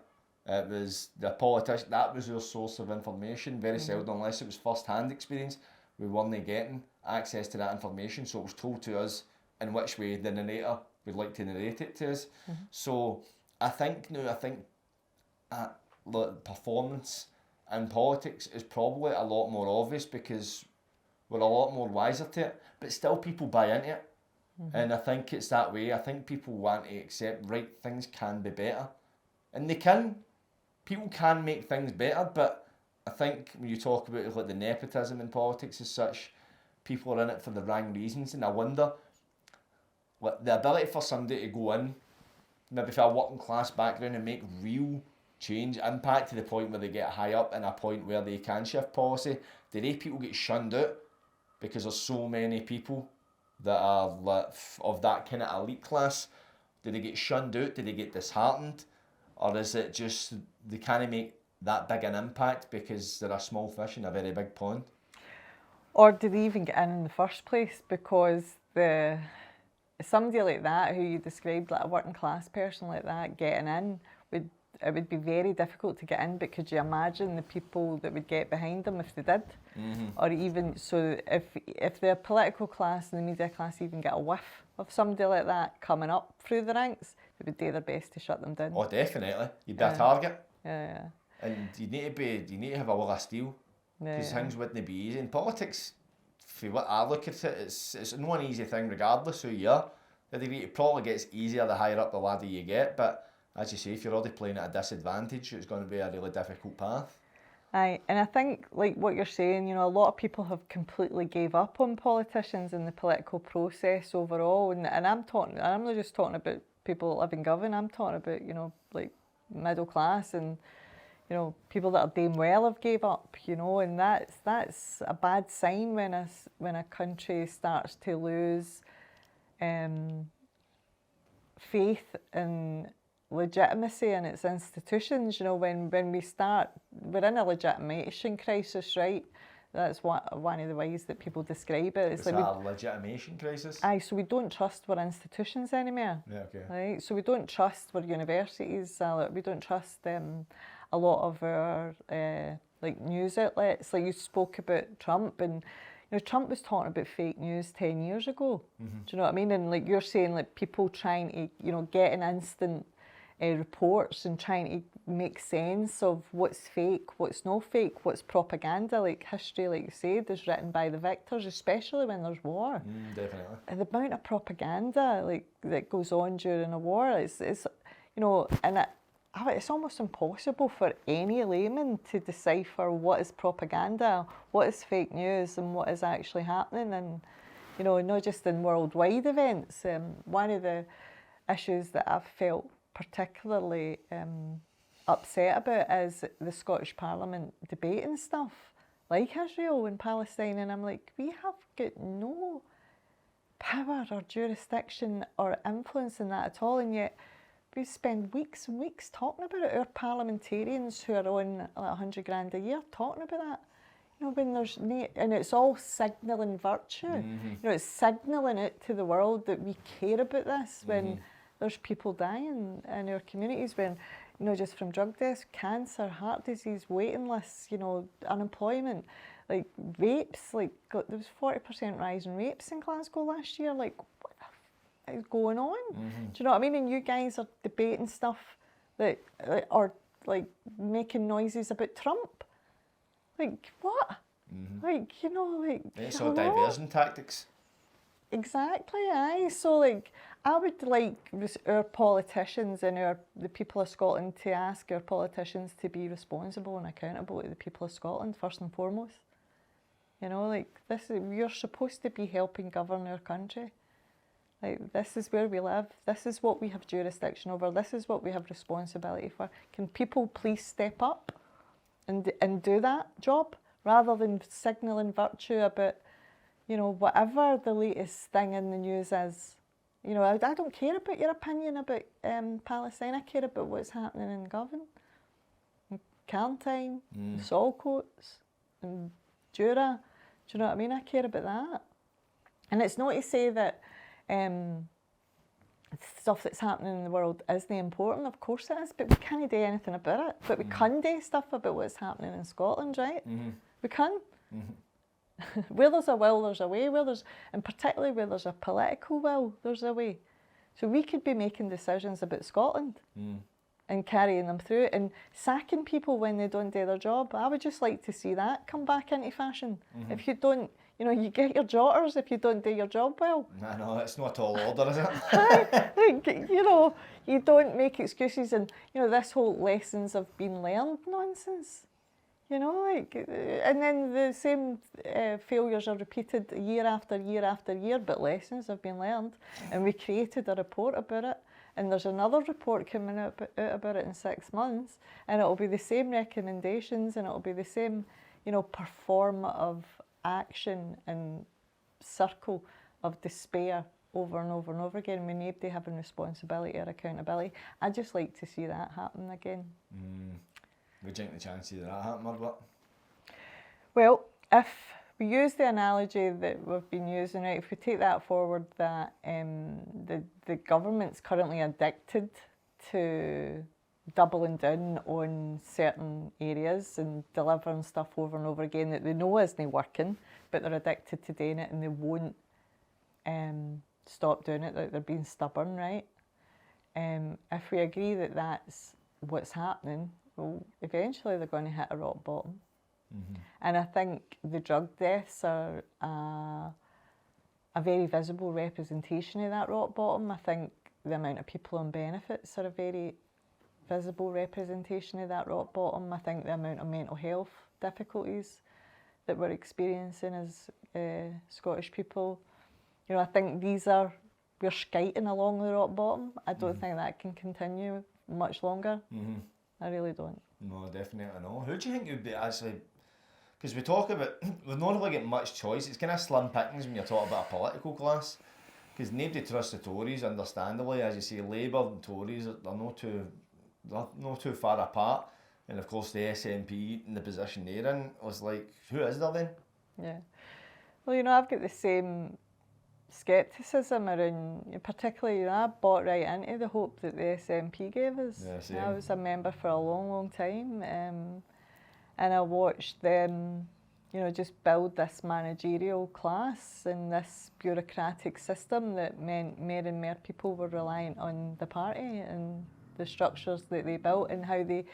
it was the politician, that was your source of information. Very seldom, unless it was first-hand experience, we weren't getting access to that information, so it was told to us in which way the narrator would like to narrate it to us. So I think performance in politics is probably a lot more obvious because we're a lot more wiser to it, but still people buy into it. And I think it's that way. I think people want to accept, right, things can be better. And they can. People can make things better, but I think when you talk about like the nepotism in politics as such, people are in it for the wrong reasons, and I wonder, like, the ability for somebody to go in, maybe for a working class background, and make real change, impact to the point where they get high up and a point where they can shift policy, do they people get shunned out because there's so many people that are of that kind of elite class? Do they get shunned out? Do they get disheartened? Or is it just they can't make that big an impact because they're a small fish in a very big pond? Or do they even get in the first place because somebody like that, who you described, like a working class person like that, getting in would it would be very difficult to get in, but could you imagine the people that would get behind them if they did? Or even, so if the political class and the media class even get a whiff of somebody like that coming up through the ranks, they would do their best to shut them down. Oh, definitely. You'd be a target. Yeah. And you need to have a will of steel. Because things wouldn't be easy. In politics, for what I look at it, it's no an easy thing regardless who you are. It probably gets easier the higher up the ladder you get, but as you say, if you're already playing at a disadvantage, it's going to be a really difficult path. Aye, and I think, like what you're saying, you know, a lot of people have completely gave up on politicians and the political process overall, and I'm not just talking about people that live in Govan, I'm talking about, you know, like middle class and, you know, people that are doing well have gave up, you know, and that's a bad sign when a country starts to lose faith in legitimacy in its institutions. You know, when we're in a legitimation crisis, right? That's one of the ways that people describe it. It's like a legitimation crisis? Aye, so we don't trust our institutions anymore. Yeah, okay. Right? So we don't trust our universities, we don't trust a lot of our like news outlets. Like you spoke about Trump, and you know, Trump was talking about fake news 10 years ago. Do you know what I mean? And like you're saying, like people trying to, you know, get an instant reports and trying to make sense of what's fake, what's no fake, what's propaganda. Like history, like you said, is written by the victors, especially when there's war. Definitely. And the amount of propaganda like that goes on during a war is you know, and it's almost impossible for any layman to decipher what is propaganda, what is fake news, and what is actually happening. And you know, not just in worldwide events. One of the issues that I've felt particularly upset about is the Scottish Parliament debating stuff like Israel and Palestine, and I'm like, we have got no power or jurisdiction or influence in that at all, and yet we spend weeks and weeks talking about it. Our parliamentarians who are on like 100 grand a year talking about that. You know, when there's and it's all signalling virtue. You know, it's signalling it to the world that we care about this when there's people dying in our communities, when, you know, just from drug deaths, cancer, heart disease, waiting lists, you know, unemployment, like rapes, like there was 40% rise in rapes in Glasgow last year. Like, what the f is going on? Do you know what I mean? And you guys are debating stuff that, or like making noises about Trump. Like, what? Like, you know, like... It's all diversion tactics. Exactly, aye. So, like, I would like our politicians and the people of Scotland to ask our politicians to be responsible and accountable to the people of Scotland, first and foremost. You know, like, you're supposed to be helping govern our country. Like, this is where we live. This is what we have jurisdiction over. This is what we have responsibility for. Can people please step up and do that job, rather than signalling virtue about, you know, whatever the latest thing in the news is. You know, I don't care about your opinion about Palestine. I care about what's happening in Govan, in Carntyne, in Saltcoats, in Jura. Do you know what I mean? I care about that. And it's not to say that stuff that's happening in the world isn't important. Of course it is, but we can't do anything about it. But we can do stuff about what's happening in Scotland, right? We can. Where there's a will, there's a way. And particularly where there's a political will, there's a way. So we could be making decisions about Scotland and carrying them through and sacking people when they don't do their job. I would just like to see that come back into fashion. If you don't, you know, you get your jotters if you don't do your job well. I know, it's not all order, is it? Like, you know, you don't make excuses, and, you know, this whole lessons have been learned nonsense. You know, like, and then the same failures are repeated year after year after year, but lessons have been learned. And we created a report about it, and there's another report coming out about it in 6 months, and it'll be the same recommendations, and it'll be the same, you know, performative action and circle of despair over and over and over again, with nobody having responsibility or accountability. I'd just like to see that happen again. Would you think the chances of that happening or what? Well, if we use the analogy that we've been using, right, if we take that forward, that the government's currently addicted to doubling down on certain areas and delivering stuff over and over again that they know isn't working, but they're addicted to doing it and they won't stop doing it, like they're being stubborn, right? If we agree that that's what's happening, well, eventually they're going to hit a rock bottom. Mm-hmm. And I think the drug deaths are a very visible representation of that rock bottom. I think the amount of people on benefits are a very visible representation of that rock bottom. I think the amount of mental health difficulties that we're experiencing as Scottish people, you know, I think we're skating along the rock bottom. I don't think that can continue much longer. Mm-hmm. I really don't. No, definitely not. Who do you think would be actually, because we talk about, we don't really get much choice. It's kind of slim pickings when you're talking about a political class, because nobody trusts the Tories, understandably. As you say, Labour and Tories, they're not too far apart. And of course the SNP in the position they're in was like, who is there then? Yeah. Well, you know, I've got the same scepticism around, particularly, you know, I bought right into the hope that the SNP gave us. Yeah, same. I was a member for a long, long time, and I watched them, you know, just build this managerial class and this bureaucratic system that meant more and more people were reliant on the party and the structures that they built and how they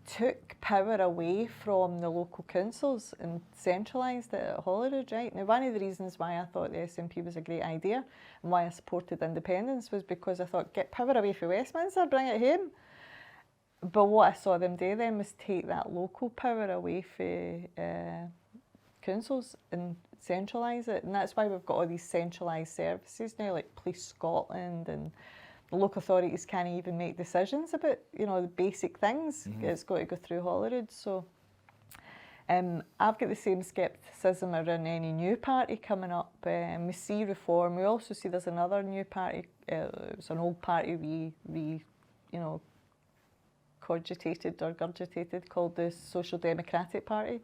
took power away from the local councils and centralised it at Holyrood, right? Now, one of the reasons why I thought the SNP was a great idea and why I supported independence was because I thought, get power away from Westminster, bring it home. But what I saw them do then was take that local power away from councils and centralise it. And that's why we've got all these centralised services now, like Police Scotland, and the local authorities can't even make decisions about, you know, the basic things. Mm-hmm. It's got to go through Holyrood. So I've got the same scepticism around any new party coming up. We see reform. We also see there's another new party. It's an old party we you know, cogitated or gurgitated, called the Social Democratic Party.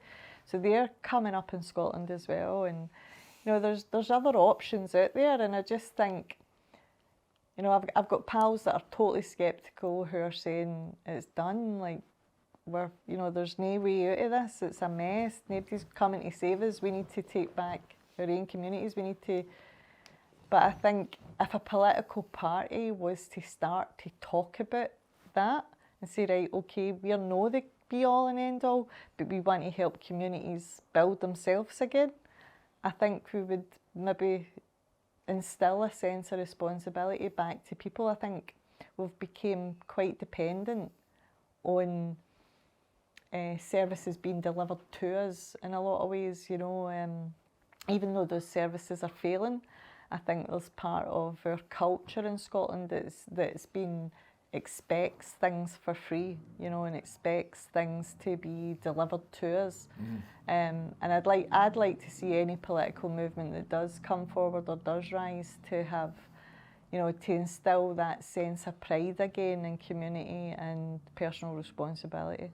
So they're coming up in Scotland as well. And, you know, there's other options out there. And I just think, you know, I've got pals that are totally sceptical who are saying it's done, like, you know, there's no way out of this, it's a mess, nobody's coming to save us, we need to take back our own communities, but I think if a political party was to start to talk about that and say, right, okay, we're not the be all and end all, but we want to help communities build themselves again, I think we would maybe instill a sense of responsibility back to people. I think we've become quite dependent on services being delivered to us in a lot of ways, you know, even though those services are failing. I think there's part of our culture in Scotland that's been expects things for free, you know, and expects things to be delivered to us. And I'd like to see any political movement that does come forward or does rise to have, you know, to instill that sense of pride again in community and personal responsibility.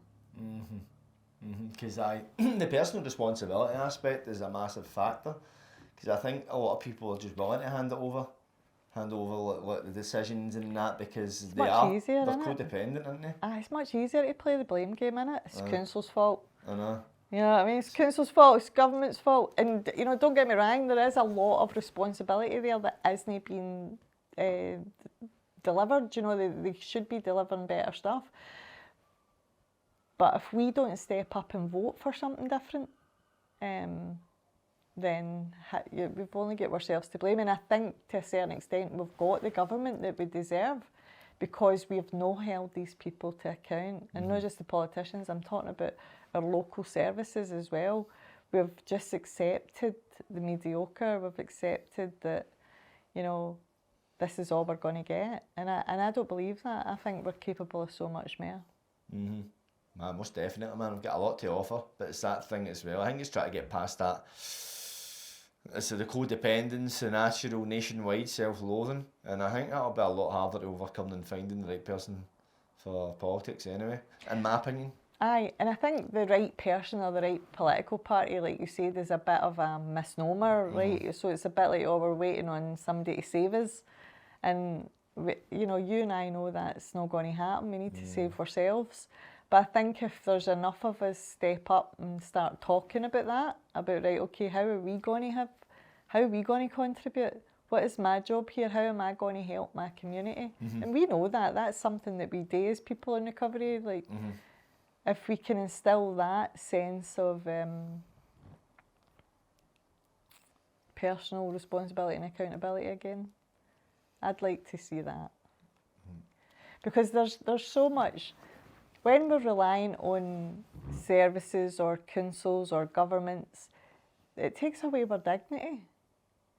Because the personal responsibility aspect is a massive factor, because I think a lot of people are just willing to hand over like the decisions and that, because they're codependent, aren't they? It's much easier to play the blame game, innit? It's council's fault. I know. You know what I mean? It's council's fault, it's government's fault. And, you know, don't get me wrong, there is a lot of responsibility there that isn't being delivered. You know, they should be delivering better stuff. But if we don't step up and vote for something different, then we've only got ourselves to blame. And I think to a certain extent we've got the government that we deserve, because we've not held these people to account. And not just the politicians, I'm talking about our local services as well. We've just accepted the mediocre, we've accepted that, you know, this is all we're going to get. And I don't believe that. I think we're capable of so much more. Man, most definitely, man. We've got a lot to offer, but it's that thing as well. I think it's trying to get past that. It's the codependence, the natural nationwide self-loathing, and I think that'll be a lot harder to overcome than finding the right person for politics anyway, in my opinion. Aye, and I think the right person or the right political party, like you said, is a bit of a misnomer, right? So it's a bit like, oh, we're waiting on somebody to save us. And, you know, you and I know that it's not going to happen. We need to save ourselves. But I think if there's enough of us step up and start talking about that, about, right, okay, how are we going to contribute? What is my job here? How am I going to help my community? And we know that. That's something that we do as people in recovery. Like, if we can instill that sense of personal responsibility and accountability again, I'd like to see that. Because there's so much, when we're relying on services or councils or governments, it takes away our dignity.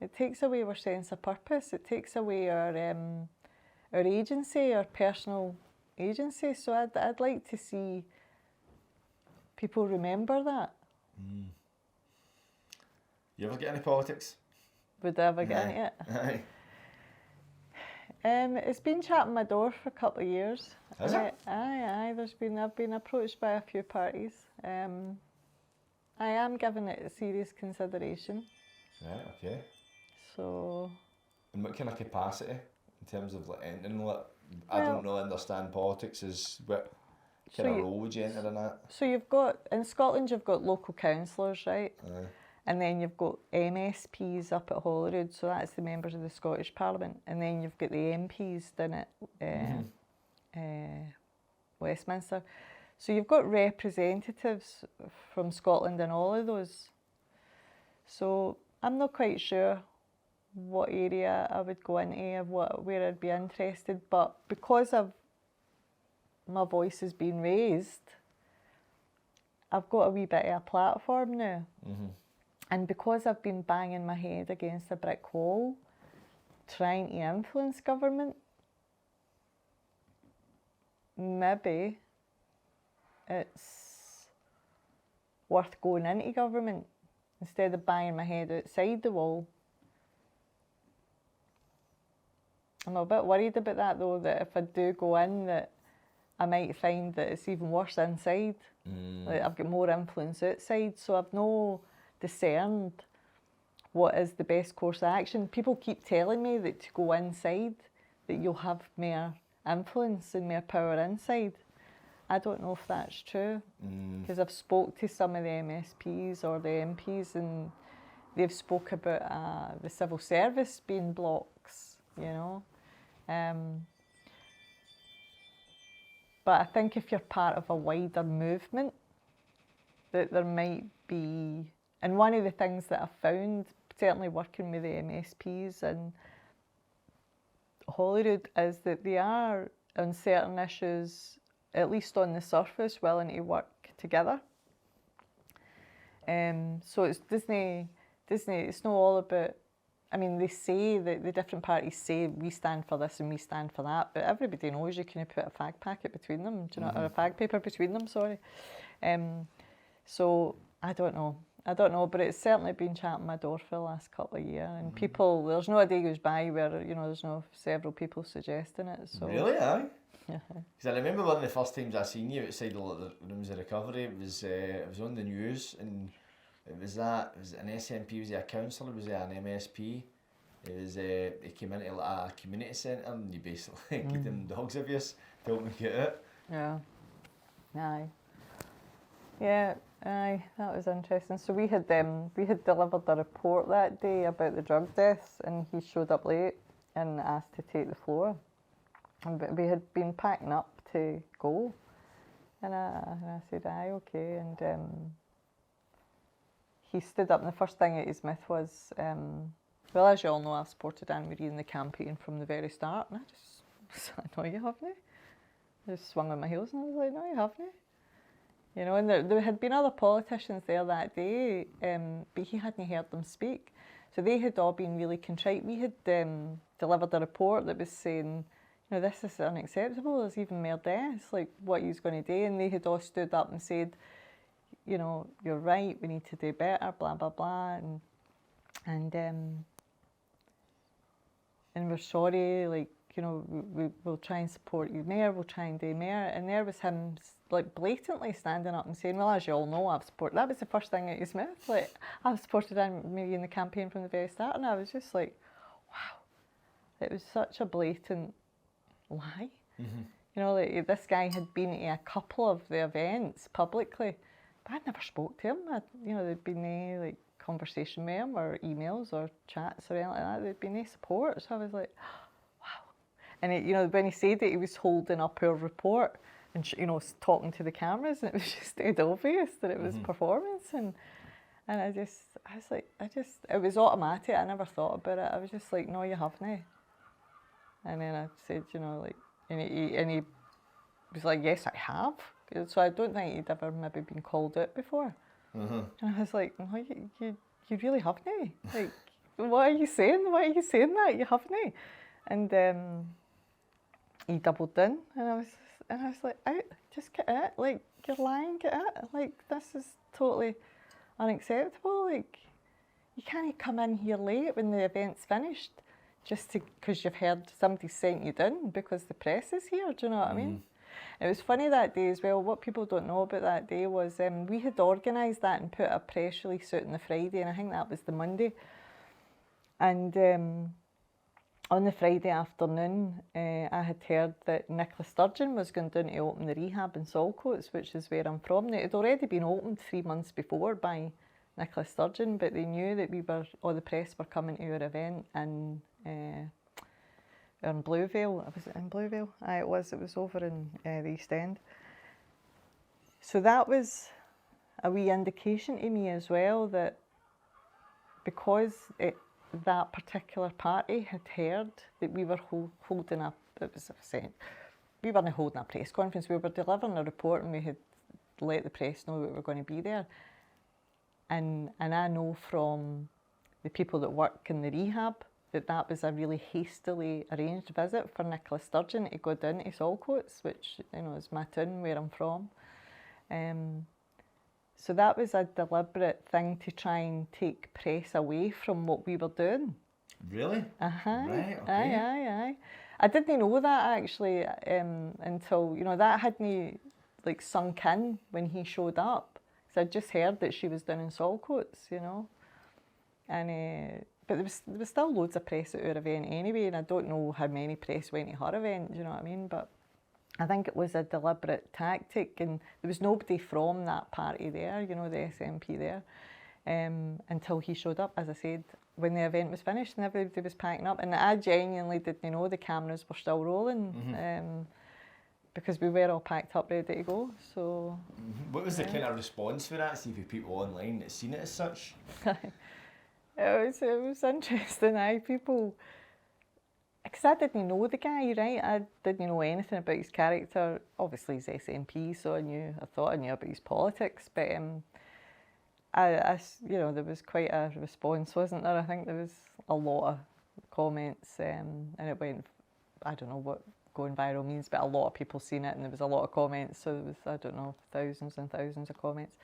It takes away our sense of purpose. It takes away our agency, our personal agency. So I'd like to see people remember that. You ever get into politics? Would I ever get into it? Aye. It's been chatting my door for a couple of years. Has it? Aye. I've been approached by a few parties. I am giving it serious consideration. Right, okay. So. In what kind of capacity? In terms of like entering, like, I don't really understand politics. What kind of role would you enter in that? So you've got, in Scotland, you've got local councillors, right? Aye. And then you've got MSPs up at Holyrood, so that's the members of the Scottish Parliament. And then you've got the MPs down at Westminster. So you've got representatives from Scotland in all of those. So I'm not quite sure what area I would go into, where I'd be interested, but because my voice has been raised, I've got a wee bit of a platform now. And because I've been banging my head against a brick wall, trying to influence government, maybe it's worth going into government instead of banging my head outside the wall. I'm a bit worried about that though, that if I do go in, that I might find that it's even worse inside. Like, I've got more influence outside, so I've no discerned what is the best course of action. People keep telling me that to go inside, that you'll have more influence and more power inside. I don't know if that's true, because I've spoke to some of the MSPs or the MPs, and they've spoke about the civil service being blocks, you know. But I think if you're part of a wider movement, that there might be. And one of the things that I've found, certainly working with the MSPs and Holyrood, is that they are, on certain issues, at least on the surface, willing to work together. So it's Disney, it's not all about, I mean, they say, that the different parties say, we stand for this and we stand for that, but everybody knows you can put a fag packet between them, do you know, or a fag paper between them, sorry. So, I don't know, but it's certainly been chatting my door for the last couple of years, and people, there's no a day goes by where, you know, there's no several people suggesting it. So. Really, aye? Yeah. Because I remember one of the first times I seen you outside the rooms of recovery, it was on the news, and it was an SNP, was he a councillor, was he an MSP? He came into like a community centre and you basically gave them dogs abuse to help them get out. Yeah. Aye. Yeah, aye, that was interesting. So we had delivered a report that day about the drug deaths, and he showed up late and asked to take the floor. And we had been packing up to go, and I said, aye, okay. And he stood up, and the first thing at his mouth was, well, as you all know, I've supported Annemarie in the campaign from the very start, and I just said, no, you haven't. I just swung on my heels, and I was like, no, you haven't. You know, and there had been other politicians there that day, but he hadn't heard them speak. So they had all been really contrite. We had delivered a report that was saying, you know, this is unacceptable, there's even more deaths, like what he's going to do. And they had all stood up and said, you know, you're right, we need to do better, blah, blah, blah. And we're sorry, like, you know, we'll try and support you more, we'll try and do more. And there was him, like, blatantly standing up and saying, well, as you all know, I've supported, that was the first thing out his mouth, like, I've supported Annemarie in the campaign from the very start. And I was just like, wow, it was such a blatant lie. You know, like, this guy had been to a couple of the events publicly, but I'd never spoke to him. You know, there'd been no like conversation with him or emails or chats or anything like that. There'd been no support. So I was like, wow. And you know, when he said it, he was holding up our report and you know, talking to the cameras, and it was just dead obvious that it was performance. And I was like, it was automatic. I never thought about it. I was just like, no, you haven't. And then I said, you know, like, and he was like, yes, I have. So I don't think he'd ever maybe been called out before. And I was like, no, you really haven't. Like, what are you saying? Why are you saying that? You haven't. And he doubled down, and I was like, out, just get it. Like, you're lying, get it. Like, this is totally unacceptable. Like, you can't come in here late when the event's finished just because you've heard somebody sent you down because the press is here. Do you know what I mean? It was funny that day as well. What people don't know about that day was we had organised that and put a press release out on the Friday, and I think that was the Monday. And on the Friday afternoon, I had heard that Nicola Sturgeon was going down to open the rehab in Saltcoats, which is where I'm from. Now, it had already been opened 3 months before by Nicola Sturgeon, but they knew that all the press were coming to our event in Bluevale. Was it in Bluevale? Aye, it was. It was over in the East End. So that was a wee indication to me as well that because that particular party had heard that we were holding up, it was saying, we weren't holding a press conference, we were delivering a report and we had let the press know that we were going to be there. And I know from the people that work in the rehab that was a really hastily arranged visit for Nicola Sturgeon to go down to Saltcoats, which, you know, is my town where I'm from. So that was a deliberate thing to try and take press away from what we were doing. Really? Right, okay. Aye. I didn't know that actually until, you know, that hadn't like sunk in when he showed up. So I'd just heard that she was down in Saltcoats, you know. And but there was still loads of press at our event anyway, and I don't know how many press went to her event, do you know what I mean? But I think it was a deliberate tactic, and there was nobody from that party there, you know, the SNP there, until he showed up, as I said, when the event was finished and everybody was packing up. And I genuinely didn't know the cameras were still rolling, because we were all packed up, ready to go. So, what was the kind of response for that? See if people online that seen it as such? It was interesting, people, because I didn't know the guy, right? I didn't know anything about his character. Obviously, he's SNP, so I thought I knew about his politics, but I you know, there was quite a response, wasn't there? I think there was a lot of comments, and it went, I don't know what going viral means, but a lot of people seen it, and there was a lot of comments, so there was, I don't know, thousands and thousands of comments.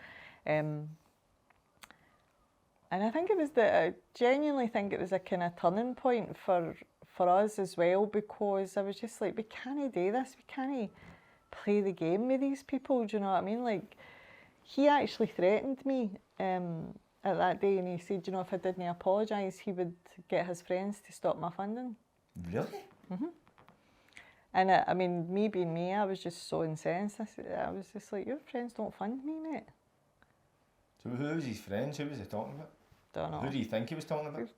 And I think I genuinely think it was a kind of turning point for us as well, because I was just like, we can't do this, we can't play the game with these people, do you know what I mean? Like, he actually threatened me at that day, and he said, you know, if I didn't apologise, he would get his friends to stop my funding. Really? And I mean, me being me, I was just so incensed. I was just like, your friends don't fund me, mate. So who was his friends? Who was he talking about? Don't know. Who do you think he was talking about?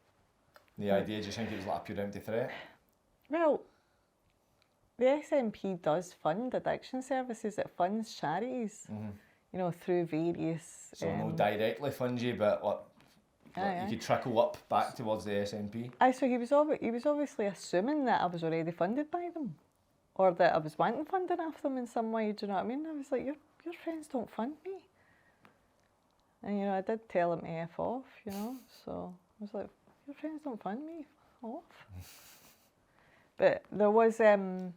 The idea, do you think it was like a pure empty threat? Well, the SNP does fund addiction services. It funds charities, you know, through various... So no directly fund you, but you could trickle up back towards the SNP? So he was obviously assuming that I was already funded by them, or that I was wanting funding off them in some way, do you know what I mean? I was like, your friends don't fund me. And, you know, I did tell him to F off, you know, so I was like, your friends don't fund me, F off. But there was, you know,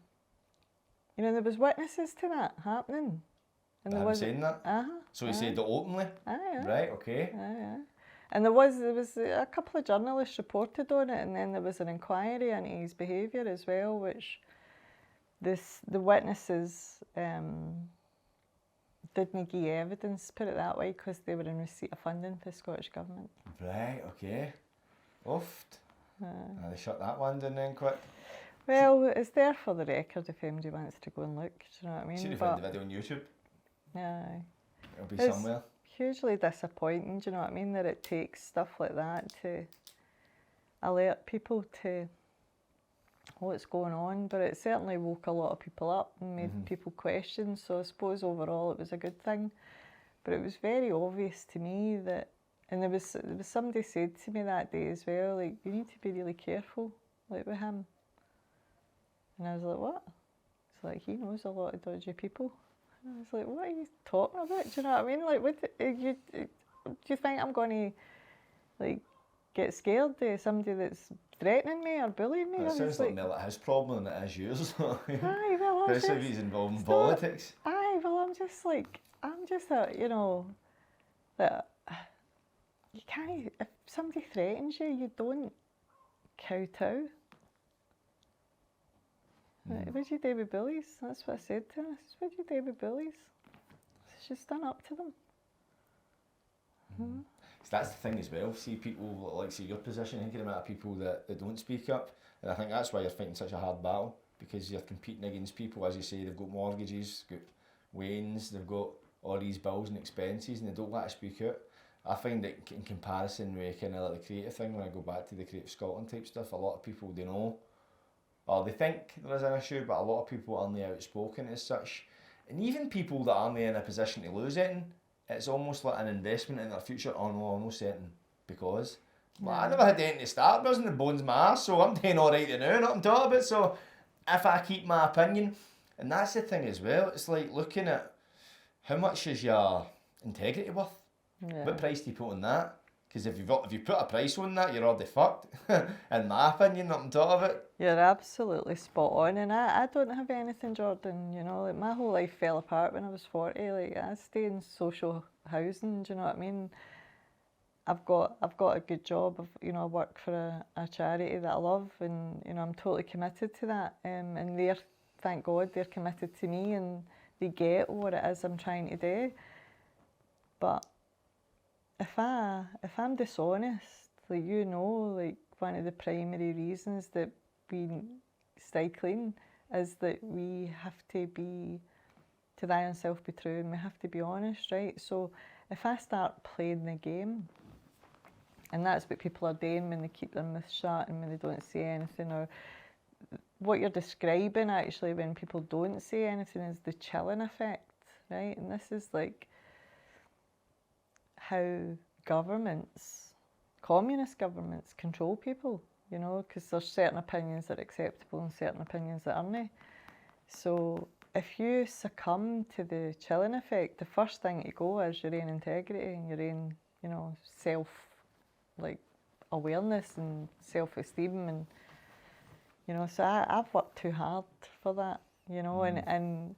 there was witnesses to that happening. And there was saying that? So he said it openly? Aye. Right, okay. Aye. And there was a couple of journalists reported on it, and then there was an inquiry into his behaviour as well, which the witnesses didn't give evidence, put it that way, because they were in receipt of funding for the Scottish Government. Right, okay. Oofed. They shut that one down then quick. Well, it's there for the record if anybody wants to go and look, do you know what I mean? See if you find the video on YouTube. Yeah. It'll be It's somewhere. hugely disappointing, do you know what I mean, that it takes stuff like that to alert people to what's going on, but it certainly woke a lot of people up and made people question, so I suppose overall it was a good thing. But it was very obvious to me that, and there was somebody said to me that day as well, like, you need to be really careful, like, with him. And I was like, what? It's like, he knows a lot of dodgy people. And I was like, what are you talking about? Do you know what I mean? Like, do you think I'm going to, like, get scared of somebody that's threatening me or bullying me? It sounds like more like his problem than it is yours. Aye, well, especially if he's involved in politics. Aye, well, I'm just you know, that you can't, if somebody threatens you, you don't kowtow. What do you do with bullies? That's what I said to her. What do you do with bullies? She just stand up to them. So that's the thing as well. See people like, see your position, thinking about people that don't speak up, and I think that's why you're fighting such a hard battle, because you're competing against people, as you say, they've got mortgages, they've got wains, they've got all these bills and expenses, and they don't like to speak out. I find that in comparison with kind of like the creative thing, when I go back to the Creative Scotland type stuff, a lot of people, they know, or they think there is an issue, but a lot of people aren't outspoken as such. And even people that aren't in a position to lose it, it's almost like an investment in their future. Oh no, I'm not certain, because I never had anything to start, wasn't the bones my arse, so I'm doing alright now, not on top of it. So if I keep my opinion, and that's the thing as well, it's like looking at how much is your integrity worth? Yeah. What price do you put on that? Because if you put a price on that, you're already fucked. In my opinion, not on top of it. You're absolutely spot on, and I don't have anything, Jordan, you know, like my whole life fell apart when I was 40, like I stay in social housing, do you know what I mean? I've got a good job, you know, I work for a charity that I love, and, you know, I'm totally committed to that, and they're, thank God, they're committed to me, and they get what it is I'm trying to do. But if I'm dishonest, like, you know, like one of the primary reasons that we stay clean is that we have to thy own self be true, and we have to be honest, right? So if I start playing the game, and that's what people are doing when they keep their mouth shut and when they don't say anything, or what you're describing actually when people don't say anything is the chilling effect, right? And this is like how governments, communist governments, control people, you know, because there's certain opinions that are acceptable and certain opinions that aren't. So if you succumb to the chilling effect, the first thing to go is your own integrity and your own, you know, self, like, awareness and self-esteem, and, you know, so I've worked too hard for that, you know, and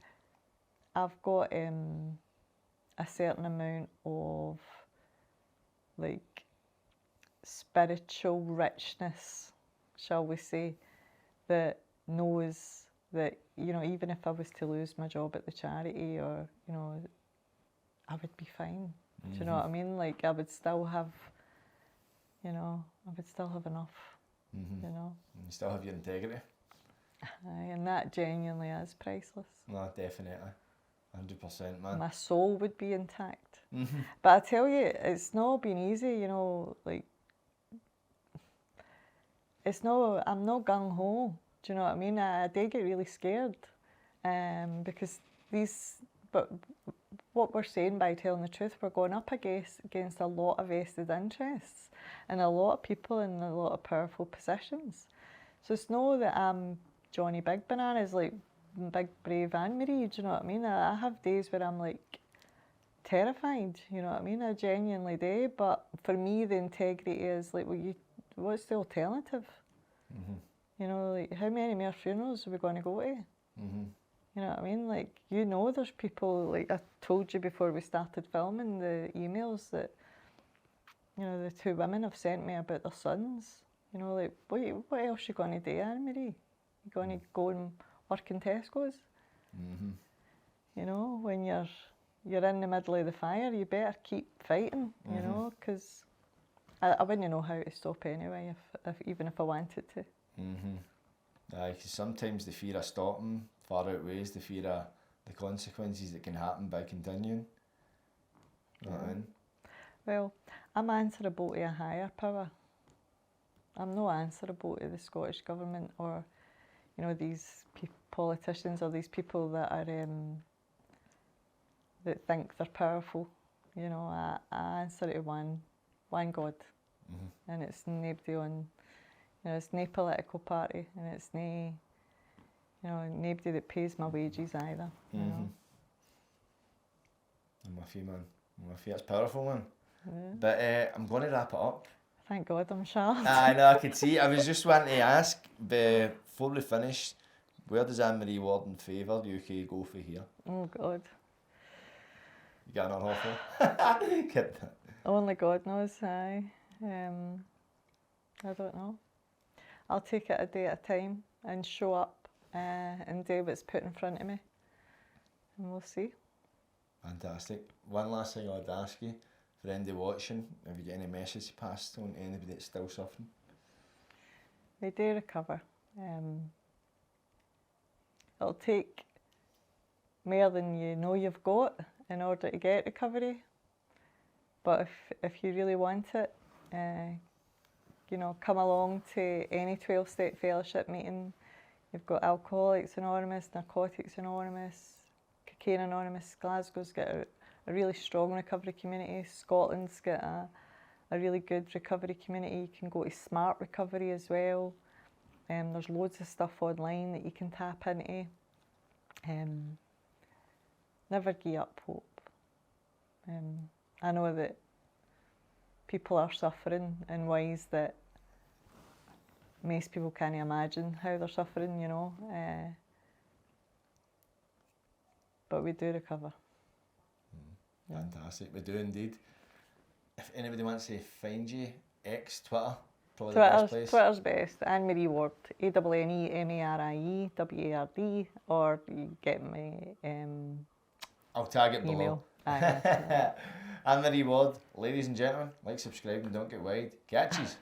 I've got a certain amount of, like, spiritual richness, shall we say, that knows that, you know, even if I was to lose my job at the charity, or, you know, I would be fine. Do you know what I mean? Like, I would still have, you know, I would still have enough, you know. And you still have your integrity. Aye, and that genuinely is priceless. No, definitely. 100%, man. My soul would be intact. But I tell you, it's not been easy, you know, like, I'm not gung-ho, do you know what I mean? I do get really scared, because but what we're saying by telling the truth, we're going up against a lot of vested interests and a lot of people in a lot of powerful positions. So it's not that I'm Johnny Big Bananas, like big brave Annemarie, do you know what I mean? I have days where I'm like terrified, you know what I mean? I genuinely do, but for me the integrity is like, well, what's the alternative? You know, like, how many more funerals are we going to go to? You know what I mean? Like, you know, there's people, like I told you before we started filming the emails that, you know, the two women have sent me about their sons. You know, like, what else are you going to do, Annemarie? You going to go and work in Tesco's? You know, when you're in the middle of the fire, you better keep fighting, you know, because I wouldn't know how to stop anyway, if even if I wanted to. 'Cause sometimes the fear of stopping far outweighs the fear of the consequences that can happen by continuing. You know what I mean? Well, I'm answerable to a higher power. I'm not answerable to the Scottish Government or, you know, these politicians or these people that are that think they're powerful. You know, I answer to one God, and it's nobody on. You know, it's no political party, and it's no, you know, nobody that pays my wages either. You know. I'm with you, man. I'm with you. It's powerful, man. Yeah. But I'm going to wrap it up. Thank God I'm sharp. I know, I could see. I was just wanting to ask, before we finish, where does Annemarie Ward and FAVOUR UK go for here? Oh God. You got an awful? Kid that. Only God knows. Aye. I don't know. I'll take it a day at a time and show up and do what's put in front of me, and we'll see. Fantastic. One last thing I'd ask you, for anybody watching, have you got any message to pass on to anybody that's still suffering? They do recover. It'll take more than you know you've got in order to get recovery, but if you really want it, you know, come along to any 12-step fellowship meeting. You've got Alcoholics Anonymous, Narcotics Anonymous, Cocaine Anonymous. Glasgow's got a really strong recovery community. Scotland's got a really good recovery community. You can go to Smart Recovery as well. There's loads of stuff online that you can tap into. Never give up hope. I know that people are suffering in ways that most people can't imagine how they're suffering, you know. But we do recover. Fantastic, we do indeed. If anybody wants to find you, Twitter, probably the best place. Twitter's best. Annemarie Ward, Annemarieward, or you get my I'll tag it below. email. Aye. Annemarie Ward, ladies and gentlemen, like, subscribe and don't get wide. Catches.